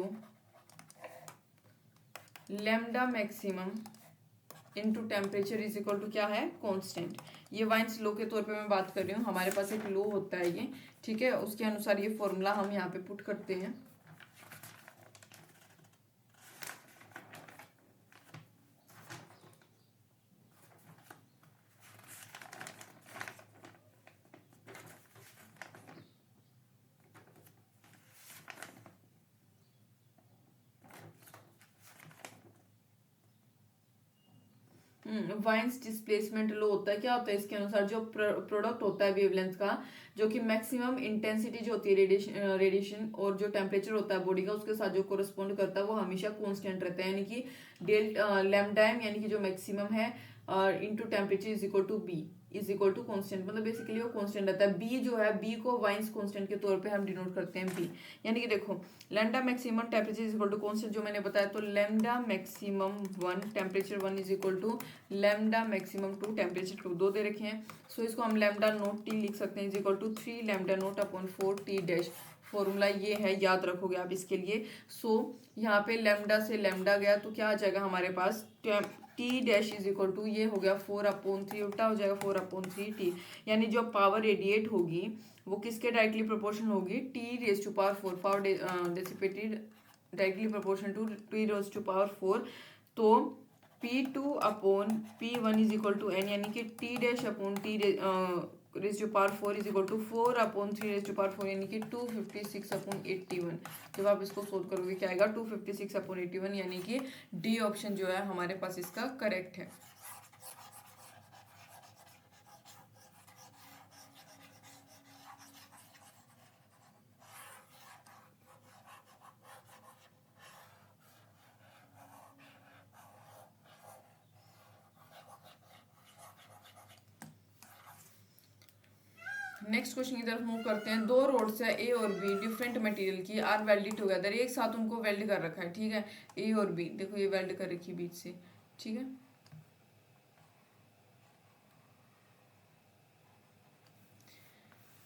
lambda maximum into temperature is equal to क्या है, कांस्टेंट। ये वाइन्स लॉ के तौर पे मैं बात कर रही हूँ, हमारे पास एक लॉ होता है ये, ठीक है, उसके अनुसार ये फॉर्मूला हम यहाँ पे पुट करते हैं। वाइन्स डिस्प्लेसमेंट लो होता है, क्या होता है इसके अनुसार, जो प्रोडक्ट होता है वेवलेंथ का, जो कि मैक्सिमम इंटेंसिटी जो होती है रेडिएशन और जो टेम्परेचर होता है बॉडी का उसके साथ जो कोरस्पॉन्ड करता है वो हमेशा कांस्टेंट रहता है, यानी कि डेल लैम्डा यानी कि जो मैक्सिमम है into temperature is equal to B is equal to constant, मतलब बेसिकली वो कांस्टेंट रहता है। बी जो है, बी को वाइन्स कांस्टेंट के तौर पे हम डिनोट करते हैं बी, यानी कि देखो lambda maximum temperature is equal to constant जो मैंने बताया, तो lambda maximum 1 temperature 1 is equal to lambda maximum 2 temperature 2, दो दे रखे हैं, सो इसको हम लैम्डा नोट टी लिख सकते हैं is equal to 3 lambda naught upon 4 T dash. Formula ये है, याद रखोगे आप इसके लिए। सो यहाँ पे लैम्डा से लैम्डा गया तो क्या आ जाएगा हमारे पास, T dash is equal to ये हो गया 4/3, उल्टा हो जाएगा 4/3 टी, यानी जो पावर रेडिएट होगी वो किसके डायरेक्टली प्रोपोर्शनल होगी, T raise to power 4, power dissipated directly proportional to T raise to power 4, तो P2 upon P1 is equal to n, यानी कि T dash upon T raise to power 4 is equal to 4/3 raise to power 4, यानी कि 256/81। जब आप इसको सोल्व करोगे क्या आएगा, 256/81, यानी कि डी ऑप्शन जो है हमारे पास इसका करेक्ट है। नेक्स्ट क्वेश्चन की तरफ मूव करते हैं। दो रोड्स है ए और बी डिफरेंट मटेरियल की आर वेल्डेड टुगेदर, एक साथ उनको वेल्ड कर रखा है, ठीक है, ए और बी, देखो ये वेल्ड कर रखी बीच से, ठीक है।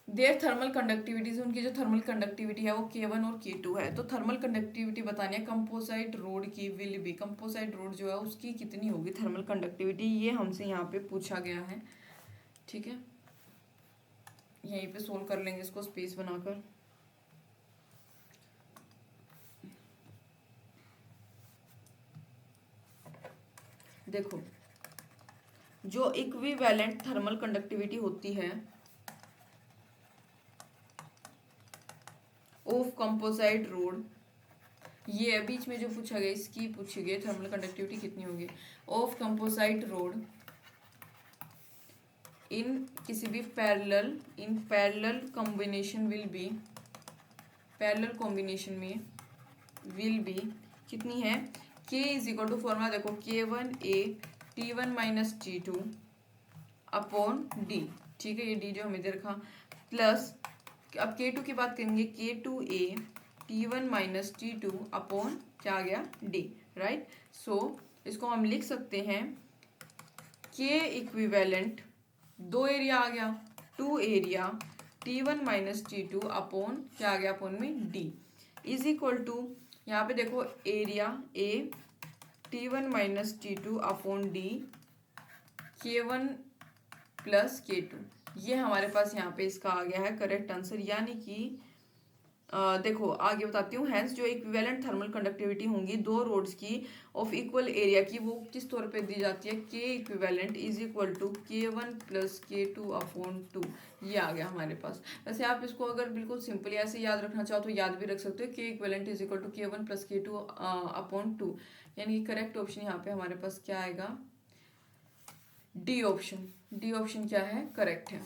देयर थर्मल कंडक्टिविटी, उनकी जो थर्मल कंडक्टिविटी है वो K1 और K2 है। तो थर्मल कंडक्टिविटी बतानी है कंपोजिट रोड की, विल बी, कंपोजिट रोड जो है उसकी कितनी होगी थर्मल कंडक्टिविटी, ये हमसे यहाँ पे पूछा गया है, ठीक है। यहीं पे सोल्व कर लेंगे इसको स्पेस बनाकर। देखो जो इक्विवेलेंट थर्मल कंडक्टिविटी होती है कंपोजिट रोड, ये बीच में जो पूछा गया इसकी पूछी गई थर्मल कंडक्टिविटी कितनी होगी, ऑफ कंपोजिट रोड इन किसी भी parallel combination will be, parallel combination में विल बी कितनी है, k is equal to formula देखो K1A T1 minus T2 upon D, ठीक है, ये D जो हमें दे रखा, प्लस अब K2 की बात करेंगे K2A T1 minus T2 upon क्या आ गया D, राइट। सो इसको हम लिख सकते हैं K इक्विवेलेंट, दो एरिया आ गया, to area T1 minus T2 upon क्या आ गया अपॉन में D इज इक्वल टू, यहाँ पे देखो area A T1 minus T2 upon D K1 plus K2, ये हमारे पास यहाँ पे इसका आ गया है करेक्ट आंसर। यानी कि देखो आगे बताती हूँ, हैंस जो इक्विवेलेंट थर्मल कंडक्टिविटी होंगी दो रोड्स की ऑफ इक्वल एरिया की, वो किस तौर पे दी जाती है, K equivalent is equal to K1 plus K2 upon 2, ये आ गया हमारे पास। वैसे आप इसको अगर बिल्कुल सिंपली ऐसे याद रखना चाहो तो याद भी रख सकते हो, K equivalent is equal to K1 plus K2 upon 2, यानी कि करेक्ट ऑप्शन यहाँ पे हमारे पास क्या आएगा, डी ऑप्शन। डी ऑप्शन क्या है, करेक्ट है।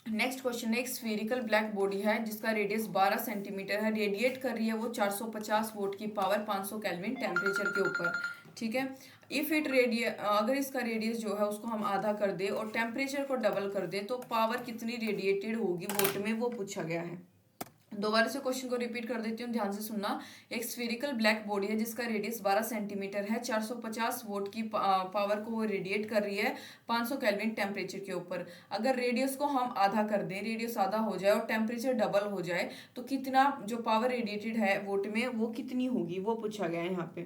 नेक्स्ट क्वेश्चन है, एक स्फेरिकल ब्लैक बॉडी है जिसका रेडियस 12 सेंटीमीटर है, रेडिएट कर रही है वो 450 वोल्ट की पावर 500 केल्विन टेम्परेचर के ऊपर, ठीक है। इफ इट अगर इसका रेडियस जो है उसको हम आधा कर दे और टेम्परेचर को डबल कर दे तो पावर कितनी रेडिएटेड होगी वोल्ट में, वो पूछा गया है। दोबारा से क्वेश्चन को रिपीट कर देती हूँ, ध्यान से सुनना। एक स्फेरिकल ब्लैक बॉडी है जिसका रेडियस 12 सेंटीमीटर है, 450 वोल्ट की पावर को वो रेडिएट कर रही है 500 केल्विन टेम्परेचर के ऊपर। अगर रेडियस को हम आधा कर दें, रेडियस आधा हो जाए और टेम्परेचर डबल हो जाए तो कितना जो पावर रेडिएटेड है वोल्ट में वो कितनी होगी, वो पूछा गया है यहाँ पे।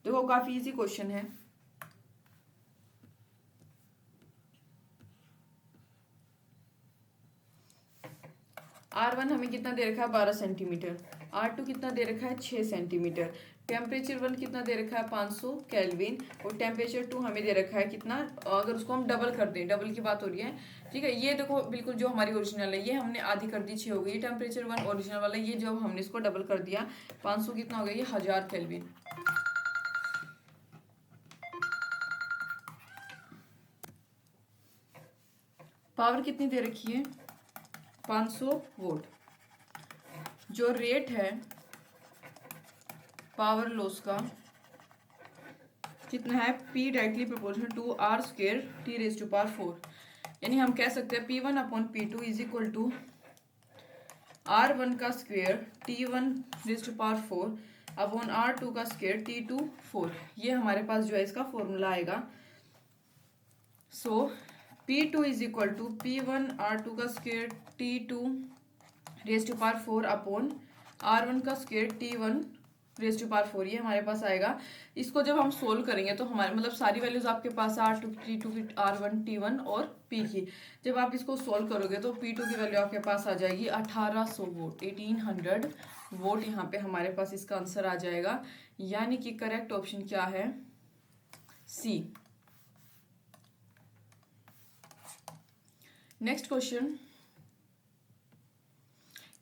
देखो काफी इजी क्वेश्चन है। R1 हमें कितना दे रखा है 12 सेंटीमीटर, R2 कितना दे रखा है 6 सेंटीमीटर, टेम्परेचर 1 कितना दे रखा है 500 केल्विन और टेम्परेचर 2 हमें दे रखा है कितना, अगर उसको हम डबल कर दें, डबल की बात हो रही है, ठीक है। ये देखो बिल्कुल जो हमारी ओरिजिनल है ये हमने आधी कर दी 6 हो गई, टेम्परेचर 1 ओरिजिनल वाला, ये जब हमने इसको डबल कर दिया 500 कितना हो गया, ये 1000 केल्विन। पावर कितनी दे रखी है 500 वोल्ट। जो रेट है पावर लॉस का कितना है, P directly proportional to R square T raise to power 4, यानी हम कह सकते हैं P1 upon P2 is equal to R1 का square T1 raise to power 4 upon R2 का स्क्वायर T2 4, ये हमारे पास जो है इसका फॉर्मूला आएगा। सो P2 is equal to P1 R2 का square T2 raise to power 4 upon R1 का square T1 raise to power 4, ये हमारे पास आएगा। इसको जब हम सोल्व करेंगे तो हमारे मतलब सारी वैल्यूज आपके पास R2 T2 R1 T1 और P की, जब आप इसको सोल्व करोगे तो P2 की वैल्यू आपके पास आ जाएगी 1800 वोल्ट, 1800 वोल्ट यहाँ पे हमारे पास इसका आंसर आ जाएगा। यानी कि करेक्ट ऑप्शन क्या है, सी। नेक्स्ट क्वेश्चन,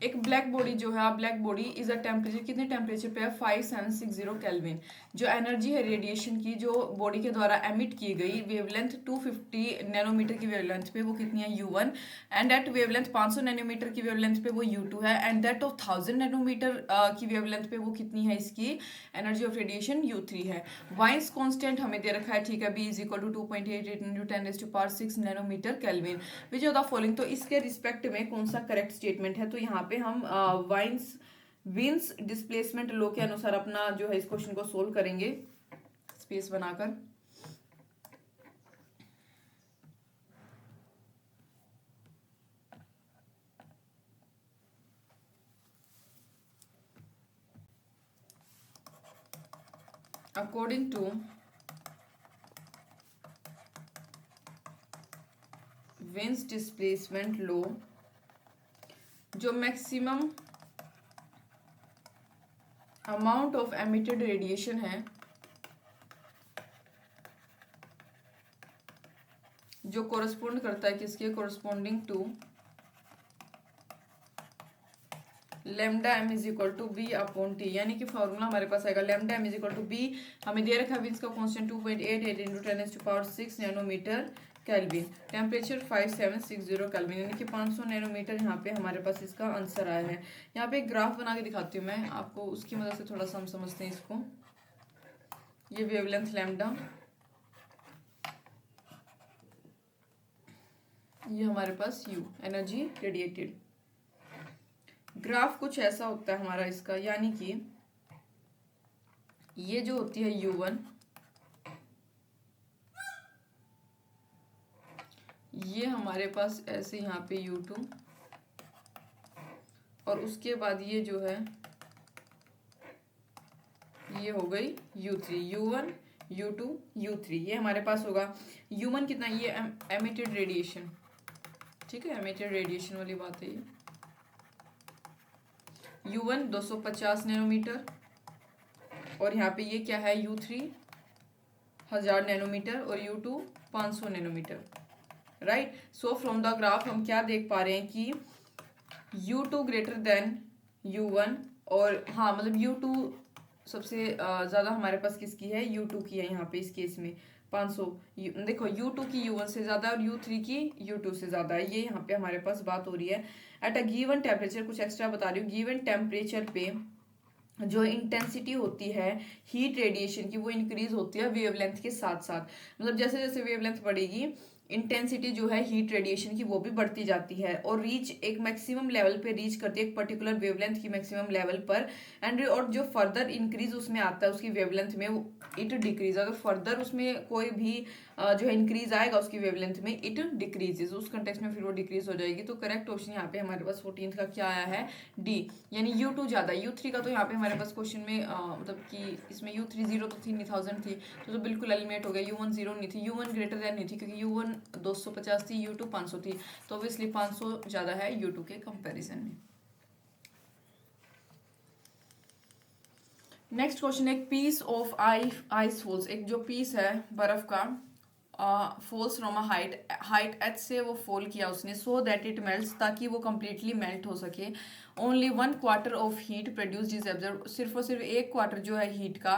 एक ब्लैक बॉडी जो है, black body is a temperature, कितने टेम्परेचर पे है 5760 केल्विन। जो एनर्जी है रेडिएशन की जो बॉडी के द्वारा एमिट की गई वेवलेंथ 250 नैनोमीटर की वेवलेंथ पे वो कितनी है U1, and at wavelength 500 nanometer की वेवलेंथ पे वो U2 है, एंड दैट ऑफ 1000 नैनोमीटर की वेवलेंथ पे वो कितनी है इसकी एनर्जी ऑफ रेडिएशन U3 है। वाइंस कॉन्स्टेंट हमें दे रखा है, ठीक है, B is equal to 2.88 × 10⁶ nanometer kelvin. Which of the following, तो इसके रिस्पेक्ट में कौन सा करेक्ट स्टेटमेंट है, तो यहाँ पे हम विंस डिस्प्लेसमेंट लॉ के अनुसार अपना जो है इस क्वेश्चन को सोल्व करेंगे स्पेस बनाकर। According to Wien's displacement law, जो maximum amount of emitted radiation है जो कोरस्पोंड करता है किसके, corresponding to lambda M is equal to B upon T, यानी कि फॉर्मूला हमारे पास आएगा lambda M is equal to B, हमें दे रखा है इसका constant 2.88 into 10⁻⁶ nanometre kelvin, temperature 5760 kelvin, यानी कि 500 नैनोमीटर यहाँ पे हमारे पास इसका आंसर आया है। यहाँ पे एक ग्राफ बना के दिखाती हूँ मैं आपको, उसकी मदद से थोड़ा सा हम समझते हैं इसको। ये वेवलेंथ लैम्डा, ये हमारे पास यू एनर्जी रेडिएटेड। ग्राफ कुछ ऐसा होता है हमारा इसका, यानी कि ये जो होती है U1, ये हमारे पास ऐसे यहाँ पे U2, और उसके बाद ये जो है ये हो गई U3, U1 U2 U3, ये हमारे पास होगा। U1 कितना, ये एमिटेड रेडिएशन, ठीक है, एमिटेड रेडिएशन वाली बात है ये। U1 250 नैनोमीटर, और यहाँ पे ये क्या है U3 1000 नैनोमीटर, और U2 500 nanometer, right. So from the graph हम क्या देख पा रहे हैं कि U2 ग्रेटर देन U1, और हाँ मतलब U2 सबसे ज़्यादा हमारे पास किसकी है, U2 की है यहाँ पे इस केस में 500। देखो U2 की U1 से ज़्यादा और U3 की U2 से ज़्यादा है, ये यहाँ पे हमारे पास बात हो रही है। एट अ गिवन टेम्परेचर, कुछ एक्स्ट्रा बता रही हूँ, गिवन टेम्परेचर पे जो इंटेंसिटी होती है हीट रेडिएशन की वो इंक्रीज होती है वेवलेंथ के साथ साथ, मतलब जैसे जैसे वेवलेंथ बढ़ेगी इंटेंसिटी जो है हीट रेडिएशन की वो भी बढ़ती जाती है, और रीच एक मैक्सिमम लेवल पे रीच करती है, एक पर्टिकुलर वेवलेंथ की मैक्सिमम लेवल पर, एंड और जो फर्दर इंक्रीज उसमें आता है उसकी वेवलेंथ में इट डिक्रीज, अगर फर्दर उसमें कोई भी जो है इंक्रीज आएगा उसकी वेवलेंथ में इट डिक्रीजेज, उस कंटेक्स्ट में फिर वो डिक्रीज हो जाएगी। तो करेक्ट ऑप्शन यहाँ पे हमारे पास 14th का क्या आया है, डी, यानी U2 ज्यादा। U3 का तो यहाँ पे हमारे पास क्वेश्चन में मतलब कि इसमें U3 0 तो थी नहीं, 1000 थी, तो बिल्कुल एलिमिनेट हो गया। U1 0 नहीं थी, U1 ग्रेटर देन नहीं थी, क्योंकि U1 250 थी, U2 500 थी, तो ऑब्वियसली 500 ज्यादा है U2 के कंपेरिजन में। नेक्स्ट क्वेश्चन, एक पीस ऑफ आइस फॉल्स, एक जो पीस है बर्फ का falls from a height h से वो फॉल किया उसने, सो दैट इट मेल्ट्स, ताकि वो कम्प्लीटली मेल्ट हो सके। Only 1/4 of heat produced is absorb, सिर्फ और सिर्फ 1/4 जो है हीट का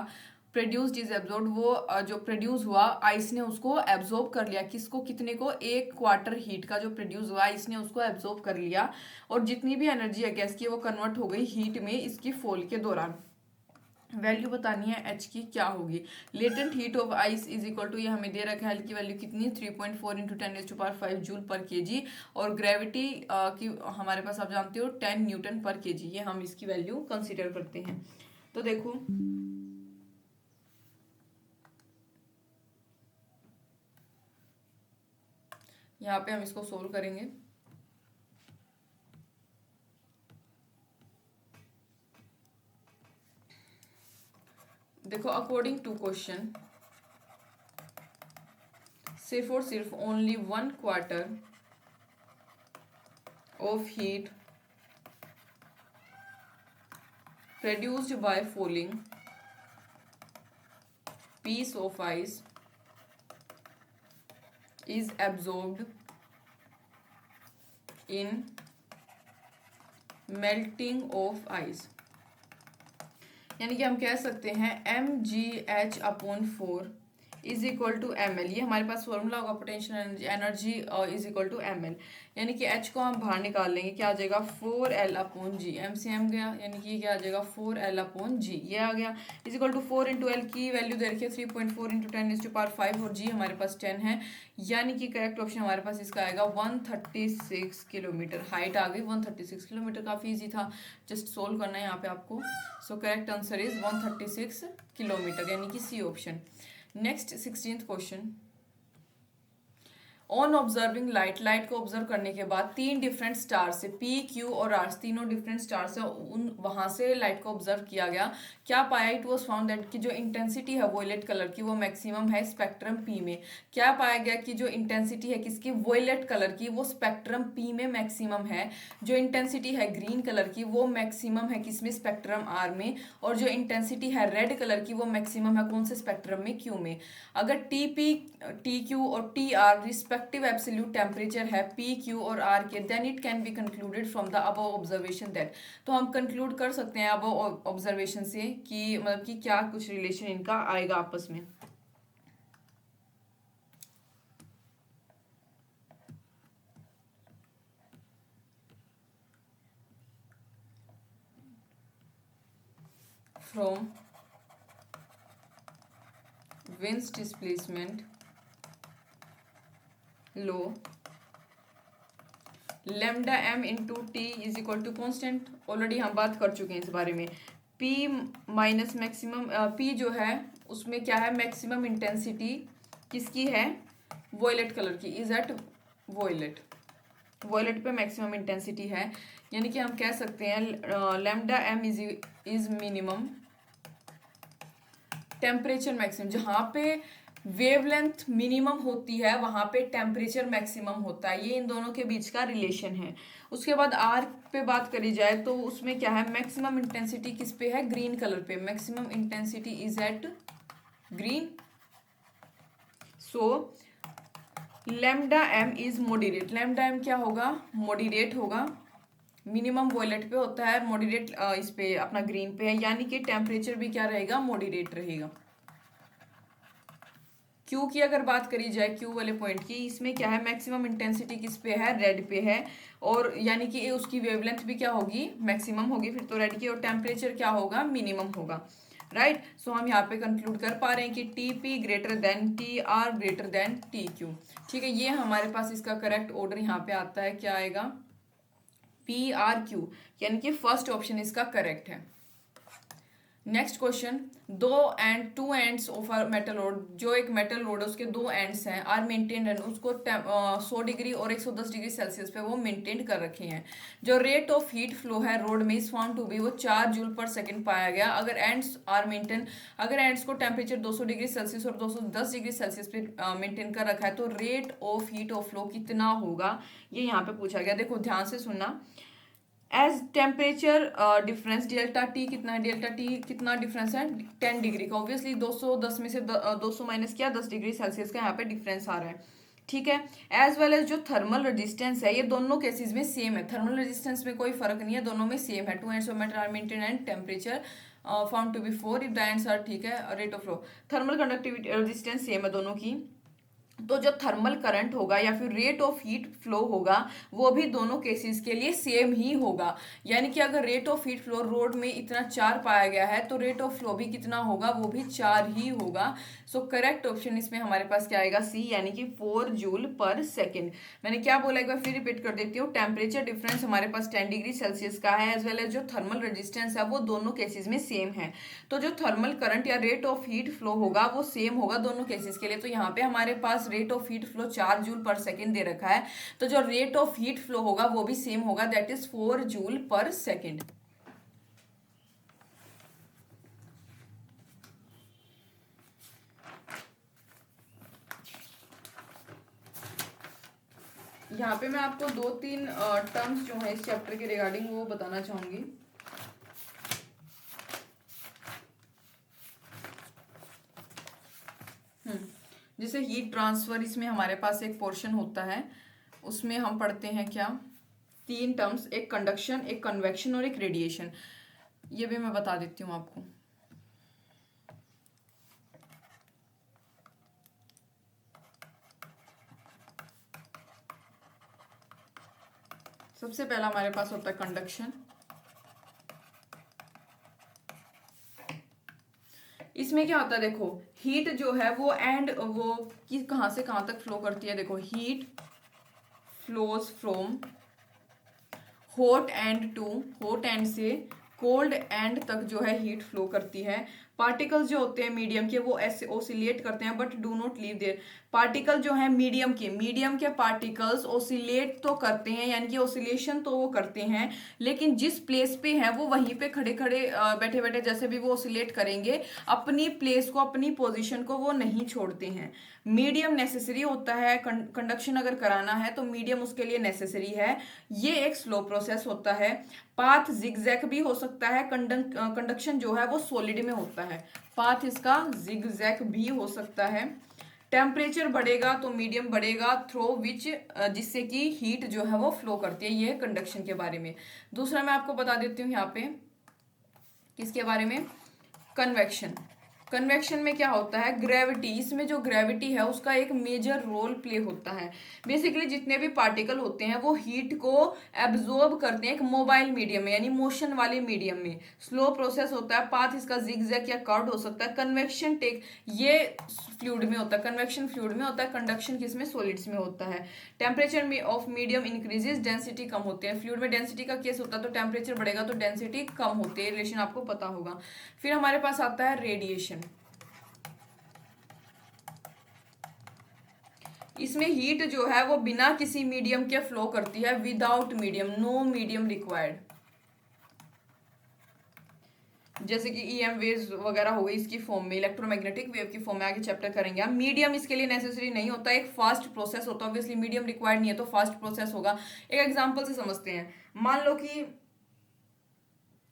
प्रोड्यूस्ड इज एब्जॉर्ब, वो जो प्रोड्यूस हुआ आइस ने उसको एब्जॉर्ब कर लिया। किसको, कितने को, 1/4 हीट का जो प्रोड्यूस हुआ आइस ने उसको एब्जॉर्ब कर लिया, और जितनी भी एनर्जी है गैस की वो कन्वर्ट हो गई हीट में इसकी फॉल के दौरान। वैल्यू बतानी है एच की क्या होगी। Latent heat of ice is equal to, ये हमें दे रखा है एल की वैल्यू कितनी, 3.4 इंटू 10⁵ जूल पर केजी, और ग्रेविटी की हमारे पास आप जानते हो 10 न्यूटन पर केजी, ये हम इसकी वैल्यू कंसीडर करते हैं। तो देखो यहाँ पे हम इसको सोल्व करेंगे। देखो अकॉर्डिंग टू क्वेश्चन, सिर्फ और सिर्फ only 1/4 of heat produced by falling piece of ice is absorbed in melting of ice, यानी कि हम कह सकते हैं mgh/4 is equal to ml, ये हमारे पास फॉर्मूला होगा potential energy is equal to ml, यानी कि h को हम बाहर निकाल लेंगे, क्या आ जाएगा 4L/g, m से m गया, यानी कि क्या आ जाएगा 4L/g, ये आ गया, is equal to 4 into L की वैल्यू दे रखी है 3.4 इंटू 10⁵, और g हमारे पास 10 है, यानी कि करेक्ट ऑप्शन हमारे पास इसका आएगा 136 किलोमीटर। हाइट आ गई 136 किलोमीटर, काफ़ी ईजी था, जस्ट सोल्व करना है यहाँ पे आपको। So correct answer is 136 kilometer, यानी कि C option. Next 16th question, on observing light, light को ऑब्जर्व करने के बाद 3 डिफरेंट स्टार से P, Q और R, तीनों डिफरेंट स्टार से उन वहां से लाइट को ऑब्जर्व किया गया, क्या पाया, इट वाज फाउंड दैट कि जो इंटेंसिटी है वॉयलेट कलर की वो मैक्सिमम है स्पेक्ट्रम P में। क्या पाया गया कि जो इंटेंसिटी है किसकी, वॉयलेट कलर की, वो स्पेक्ट्रम P में मैक्सिमम है। जो इंटेंसिटी है ग्रीन कलर की वो मैक्सिमम है किसमें, स्पेक्ट्रम R में, और जो इंटेंसिटी है रेड कलर की वो मैक्सिमम है कौन से स्पेक्ट्रम में, Q में। अगर TP, TQ और TR रिस्पेक्टिव एब्सोल्यूट टेम्परेचर है पी क्यू और आर के, then it can be concluded from the above observation that. तो हम कंक्लूड कर सकते हैं अबव ऑब्जर्वेशन से कि मतलब कि क्या कुछ रिलेशन इनका आएगा आपस में। From Wien's displacement law lambda M into T is equal to constant, already हम बात कर चुके हैं इस बारे में। पी माइनस मैक्सिमम, पी जो है उसमें क्या है, मैक्सिमम इंटेंसिटी किसकी है, वॉयलेट कलर की, इज एट वॉयलेट, वॉयलेट पे मैक्सिमम इंटेंसिटी है। यानी कि हम कह सकते हैं lambda M is minimum temperature maximum, जहाँ पे वेवलेंथ मिनिमम होती है वहां पे टेम्परेचर मैक्सिमम होता है, ये इन दोनों के बीच का रिलेशन है। उसके बाद आर पे बात करी जाए तो उसमें क्या है, मैक्सिमम इंटेंसिटी किस पे है, ग्रीन कलर पे, maximum intensity is at green. So lambda M is moderate, lambda M क्या होगा, मॉडरेट होगा, मिनिमम वॉयलेट पे होता है, मॉडरेट इस पे अपना ग्रीन पे है, यानी कि टेम्परेचर भी क्या रहेगा, मॉडरेट रहेगा। क्यू की अगर बात करी जाए, क्यू वाले पॉइंट की, इसमें क्या है, मैक्सिमम इंटेंसिटी किस पे है, रेड पे है, और यानी कि उसकी वेवलेंथ भी क्या होगी, मैक्सिमम होगी फिर तो रेड की, और टेम्परेचर क्या होगा, मिनिमम होगा, राइट। सो हम यहाँ पे कंक्लूड कर पा रहे हैं कि T P greater than T R greater than T Q. ठीक है, ये हमारे पास इसका करेक्ट ऑर्डर यहाँ पे आता है, क्या आएगा, पी आर क्यू, यानी कि फर्स्ट ऑप्शन इसका करेक्ट है। Next question, to ends of a metal road, जो एक मेटल रोड है उसके दो एंड्स हैं, आर मेंटेन्ड एंड उसको 100 डिग्री और 110 डिग्री सेल्सियस पे वो मेंटेन कर रखे हैं। जो रेट ऑफ हीट फ्लो है रोड में इस फाउंड टू बी, वो 4 जूल पर सेकंड पाया गया। अगर एंड्स आर मेंटेन, अगर एंड्स को टेम्परेचर 200 डिग्री सेल्सियस और 210 डिग्री सेल्सियस पे मेंटेन कर रखा है तो rate of heat of flow कितना होगा, ये यहाँ पे पूछा गया। देखो ध्यान से सुनना, as temperature difference delta T कितना है, डेल्टा टी कितना डिफरेंस है, 10 डिग्री का, ऑब्वियसली 210 में से 200 माइनस किया, 10 डिग्री सेल्सियस का यहाँ पे डिफरेंस आ रहा है। ठीक है, एज वेल एज जो थर्मल रेजिस्टेंस है, ये दोनों केसेस में सेम है, थर्मल रेजिस्टेंस में कोई फर्क नहीं है, दोनों में सेम है। Two ends of metal are maintain and temperature found to be 4 if the ends are, ठीक है, rate of flow, thermal conductivity resistance same है दोनों की। तो जो थर्मल करंट होगा या फिर रेट ऑफ हीट फ्लो होगा वो भी दोनों केसेस के लिए सेम ही होगा। यानी कि अगर rate of heat flow road में इतना 4 पाया गया है तो रेट ऑफ फ्लो भी कितना होगा, वो भी 4 ही होगा। सो करेक्ट ऑप्शन इसमें हमारे पास क्या आएगा, सी, यानी कि 4 जूल पर सेकेंड। मैंने क्या बोला एक बार फिर रिपीट कर देती हूँ, टेम्परेचर डिफरेंस हमारे पास 10 डिग्री सेल्सियस का है, एज वेल एज जो थर्मल रेजिस्टेंस है वो दोनों केसेस में सेम है। तो जो थर्मल करंट या रेट ऑफ हीट फ्लो होगा वो सेम होगा दोनों केसेस के लिए। तो यहाँ पे हमारे पास rate of heat flow 4 joule per second दे रखा है, तो जो रेट ऑफ हीट फ्लो होगा वो भी सेम होगा, that is 4 joule per second. यहाँ पे मैं आपको 2-3 टर्म्स जो है इस चैप्टर के रिगार्डिंग वो बताना चाहूंगी। जैसे हीट ट्रांसफर, इसमें हमारे पास एक पोर्शन होता है, उसमें हम पढ़ते हैं क्या, 3 टर्म्स, एक कंडक्शन, एक कन्वेक्शन और एक रेडिएशन। ये भी मैं बता देती हूँ आपको। सबसे पहला हमारे पास होता है कंडक्शन। इसमें क्या होता है, देखो हीट जो है वो एंड वो कि कहाँ से कहाँ तक फ्लो करती है। देखो heat flows from hot end to, hot end से कोल्ड एंड तक जो है हीट फ्लो करती है। पार्टिकल्स जो होते हैं मीडियम के वो ऐसे ओसिलेट करते हैं but do not leave there. Particle जो है मीडियम के पार्टिकल्स ओसिलेट तो करते हैं, यानी कि ओसिलेशन तो वो करते हैं, लेकिन जिस प्लेस पे है वो वहीं पे खड़े खड़े बैठे बैठे जैसे भी वो ओसिलेट करेंगे, अपनी प्लेस को, अपनी पोजीशन को वो नहीं छोड़ते हैं। मीडियम नेसेसरी होता है, कंडक्शन अगर कराना है तो मीडियम उसके लिए नेसेसरी है। ये एक स्लो प्रोसेस होता है। पाथ जिगजैग भी हो सकता है, कंडक्शन जो है वो सॉलिड में होता है, पाथ इसका जिगजैग भी हो सकता है। टेम्परेचर बढ़ेगा तो मीडियम बढ़ेगा थ्रो विच, जिससे कि हीट जो है वो फ्लो करती है। ये कंडक्शन के बारे में। दूसरा मैं आपको बता देती हूँ यहाँ पे किसके बारे में, कन्वेक्शन। कन्वेक्शन में क्या होता है, ग्रेविटी, इसमें जो ग्रेविटी है उसका एक मेजर रोल प्ले होता है। बेसिकली जितने भी पार्टिकल होते हैं वो हीट को एब्जॉर्ब करते हैं एक मोबाइल मीडियम में, यानी मोशन वाले मीडियम में। स्लो प्रोसेस होता है, पाथ इसका जिगजैग या कर्व्ड हो सकता है। कन्वेक्शन टेक, ये फ्लूइड में होता है, कन्वेक्शन फ्लूइड में होता है, कंडक्शन किसमें, सॉलिड्स में होता है। टेम्परेचर में ऑफ मीडियम इंक्रीजेस, डेंसिटी कम होती है। फ्लूइड में डेंसिटी का केस होता है तो टेम्परेचर बढ़ेगा तो डेंसिटी कम होती है, रिलेशन आपको पता होगा। फिर हमारे पास आता है रेडिएशन। इसमें हीट जो है वो बिना किसी मीडियम के फ्लो करती है, without medium, no medium required. जैसे कि ईएम वेव्स वगैरह हो गई इसकी फॉर्म में, इलेक्ट्रोमैग्नेटिक वेव की फॉर्म में, आगे चैप्टर करेंगे हम। मीडियम इसके लिए नेसेसरी नहीं होता, एक फास्ट प्रोसेस होता है। ऑब्वियसली मीडियम रिक्वायर्ड नहीं है तो फास्ट प्रोसेस होगा। एक एग्जांपल से समझते हैं। मान लो कि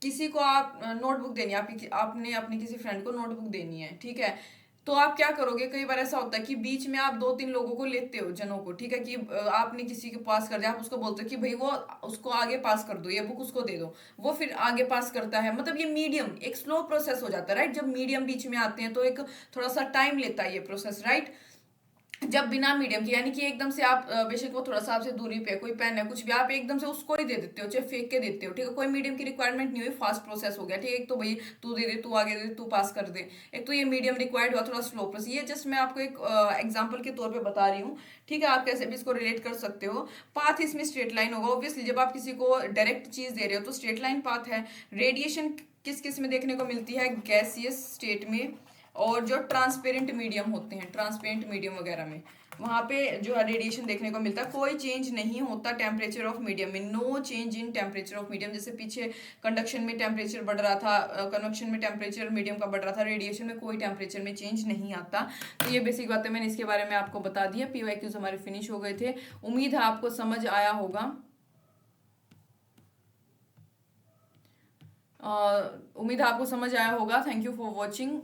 किसी को आप नोटबुक देनी है, आपने अपने किसी फ्रेंड को नोटबुक देनी है, ठीक है। तो आप क्या करोगे, कई बार ऐसा होता है कि बीच में आप 2-3 लोगों को लेते हो, जनों को, ठीक है, कि आपने किसी के पास कर दिया, आप उसको बोलते हो कि भाई वो उसको आगे पास कर दो, ये बुक उसको दे दो, वो फिर आगे पास करता है। मतलब ये मीडियम एक स्लो प्रोसेस हो जाता है, राइट। जब मीडियम बीच में आते हैं तो एक थोड़ा सा टाइम लेता है ये प्रोसेस, राइट। जब बिना मीडियम के, यानी कि एकदम से आप बेशक वो थोड़ा सा आपसे दूरी पे, कोई पेन है कुछ भी, आप एकदम से उसको ही दे देते हो, चाहे फेंक के देते हो, ठीक है, कोई मीडियम की रिक्वायरमेंट नहीं हुई, फास्ट प्रोसेस हो गया, ठीक है। एक तो भाई तू दे दे, तू आगे दे, तू पास कर दे। एक तो ये मीडियम रिक्वायर्ड हुआ, थोड़ा स्लो प्रोसेस। ये जस्ट मैं आपको एक एग्जाम्पल के तौर पर बता रही हूँ, ठीक है। आप कैसे भी इसको रिलेट कर सकते हो। पाथ इसमें स्ट्रेट लाइन होगा। ऑब्वियसली जब आप किसी को डायरेक्ट चीज दे रहे हो तो स्ट्रेट लाइन पाथ है। रेडिएशन किस किस में देखने को मिलती है, गैसियस स्टेट में, और जो ट्रांसपेरेंट मीडियम होते हैं, ट्रांसपेरेंट मीडियम वगैरह में, वहां पे जो है रेडिएशन देखने को मिलता है। कोई चेंज नहीं होता टेम्परेचर ऑफ मीडियम में, no change in temperature of medium. जैसे पीछे कंडक्शन में टेम्परेचर बढ़ रहा था, कन्वेक्शन में टेम्परेचर मीडियम का बढ़ रहा था, रेडिएशन में कोई टेम्परेचर में चेंज नहीं आता। तो ये बेसिक बातें मैंने इसके बारे में आपको बता दी है। पीवाईक्यूज हमारे फिनिश हो गए थे। उम्मीद है आपको समझ आया होगा। उम्मीद है आपको समझ आया होगा। Thank you for watching.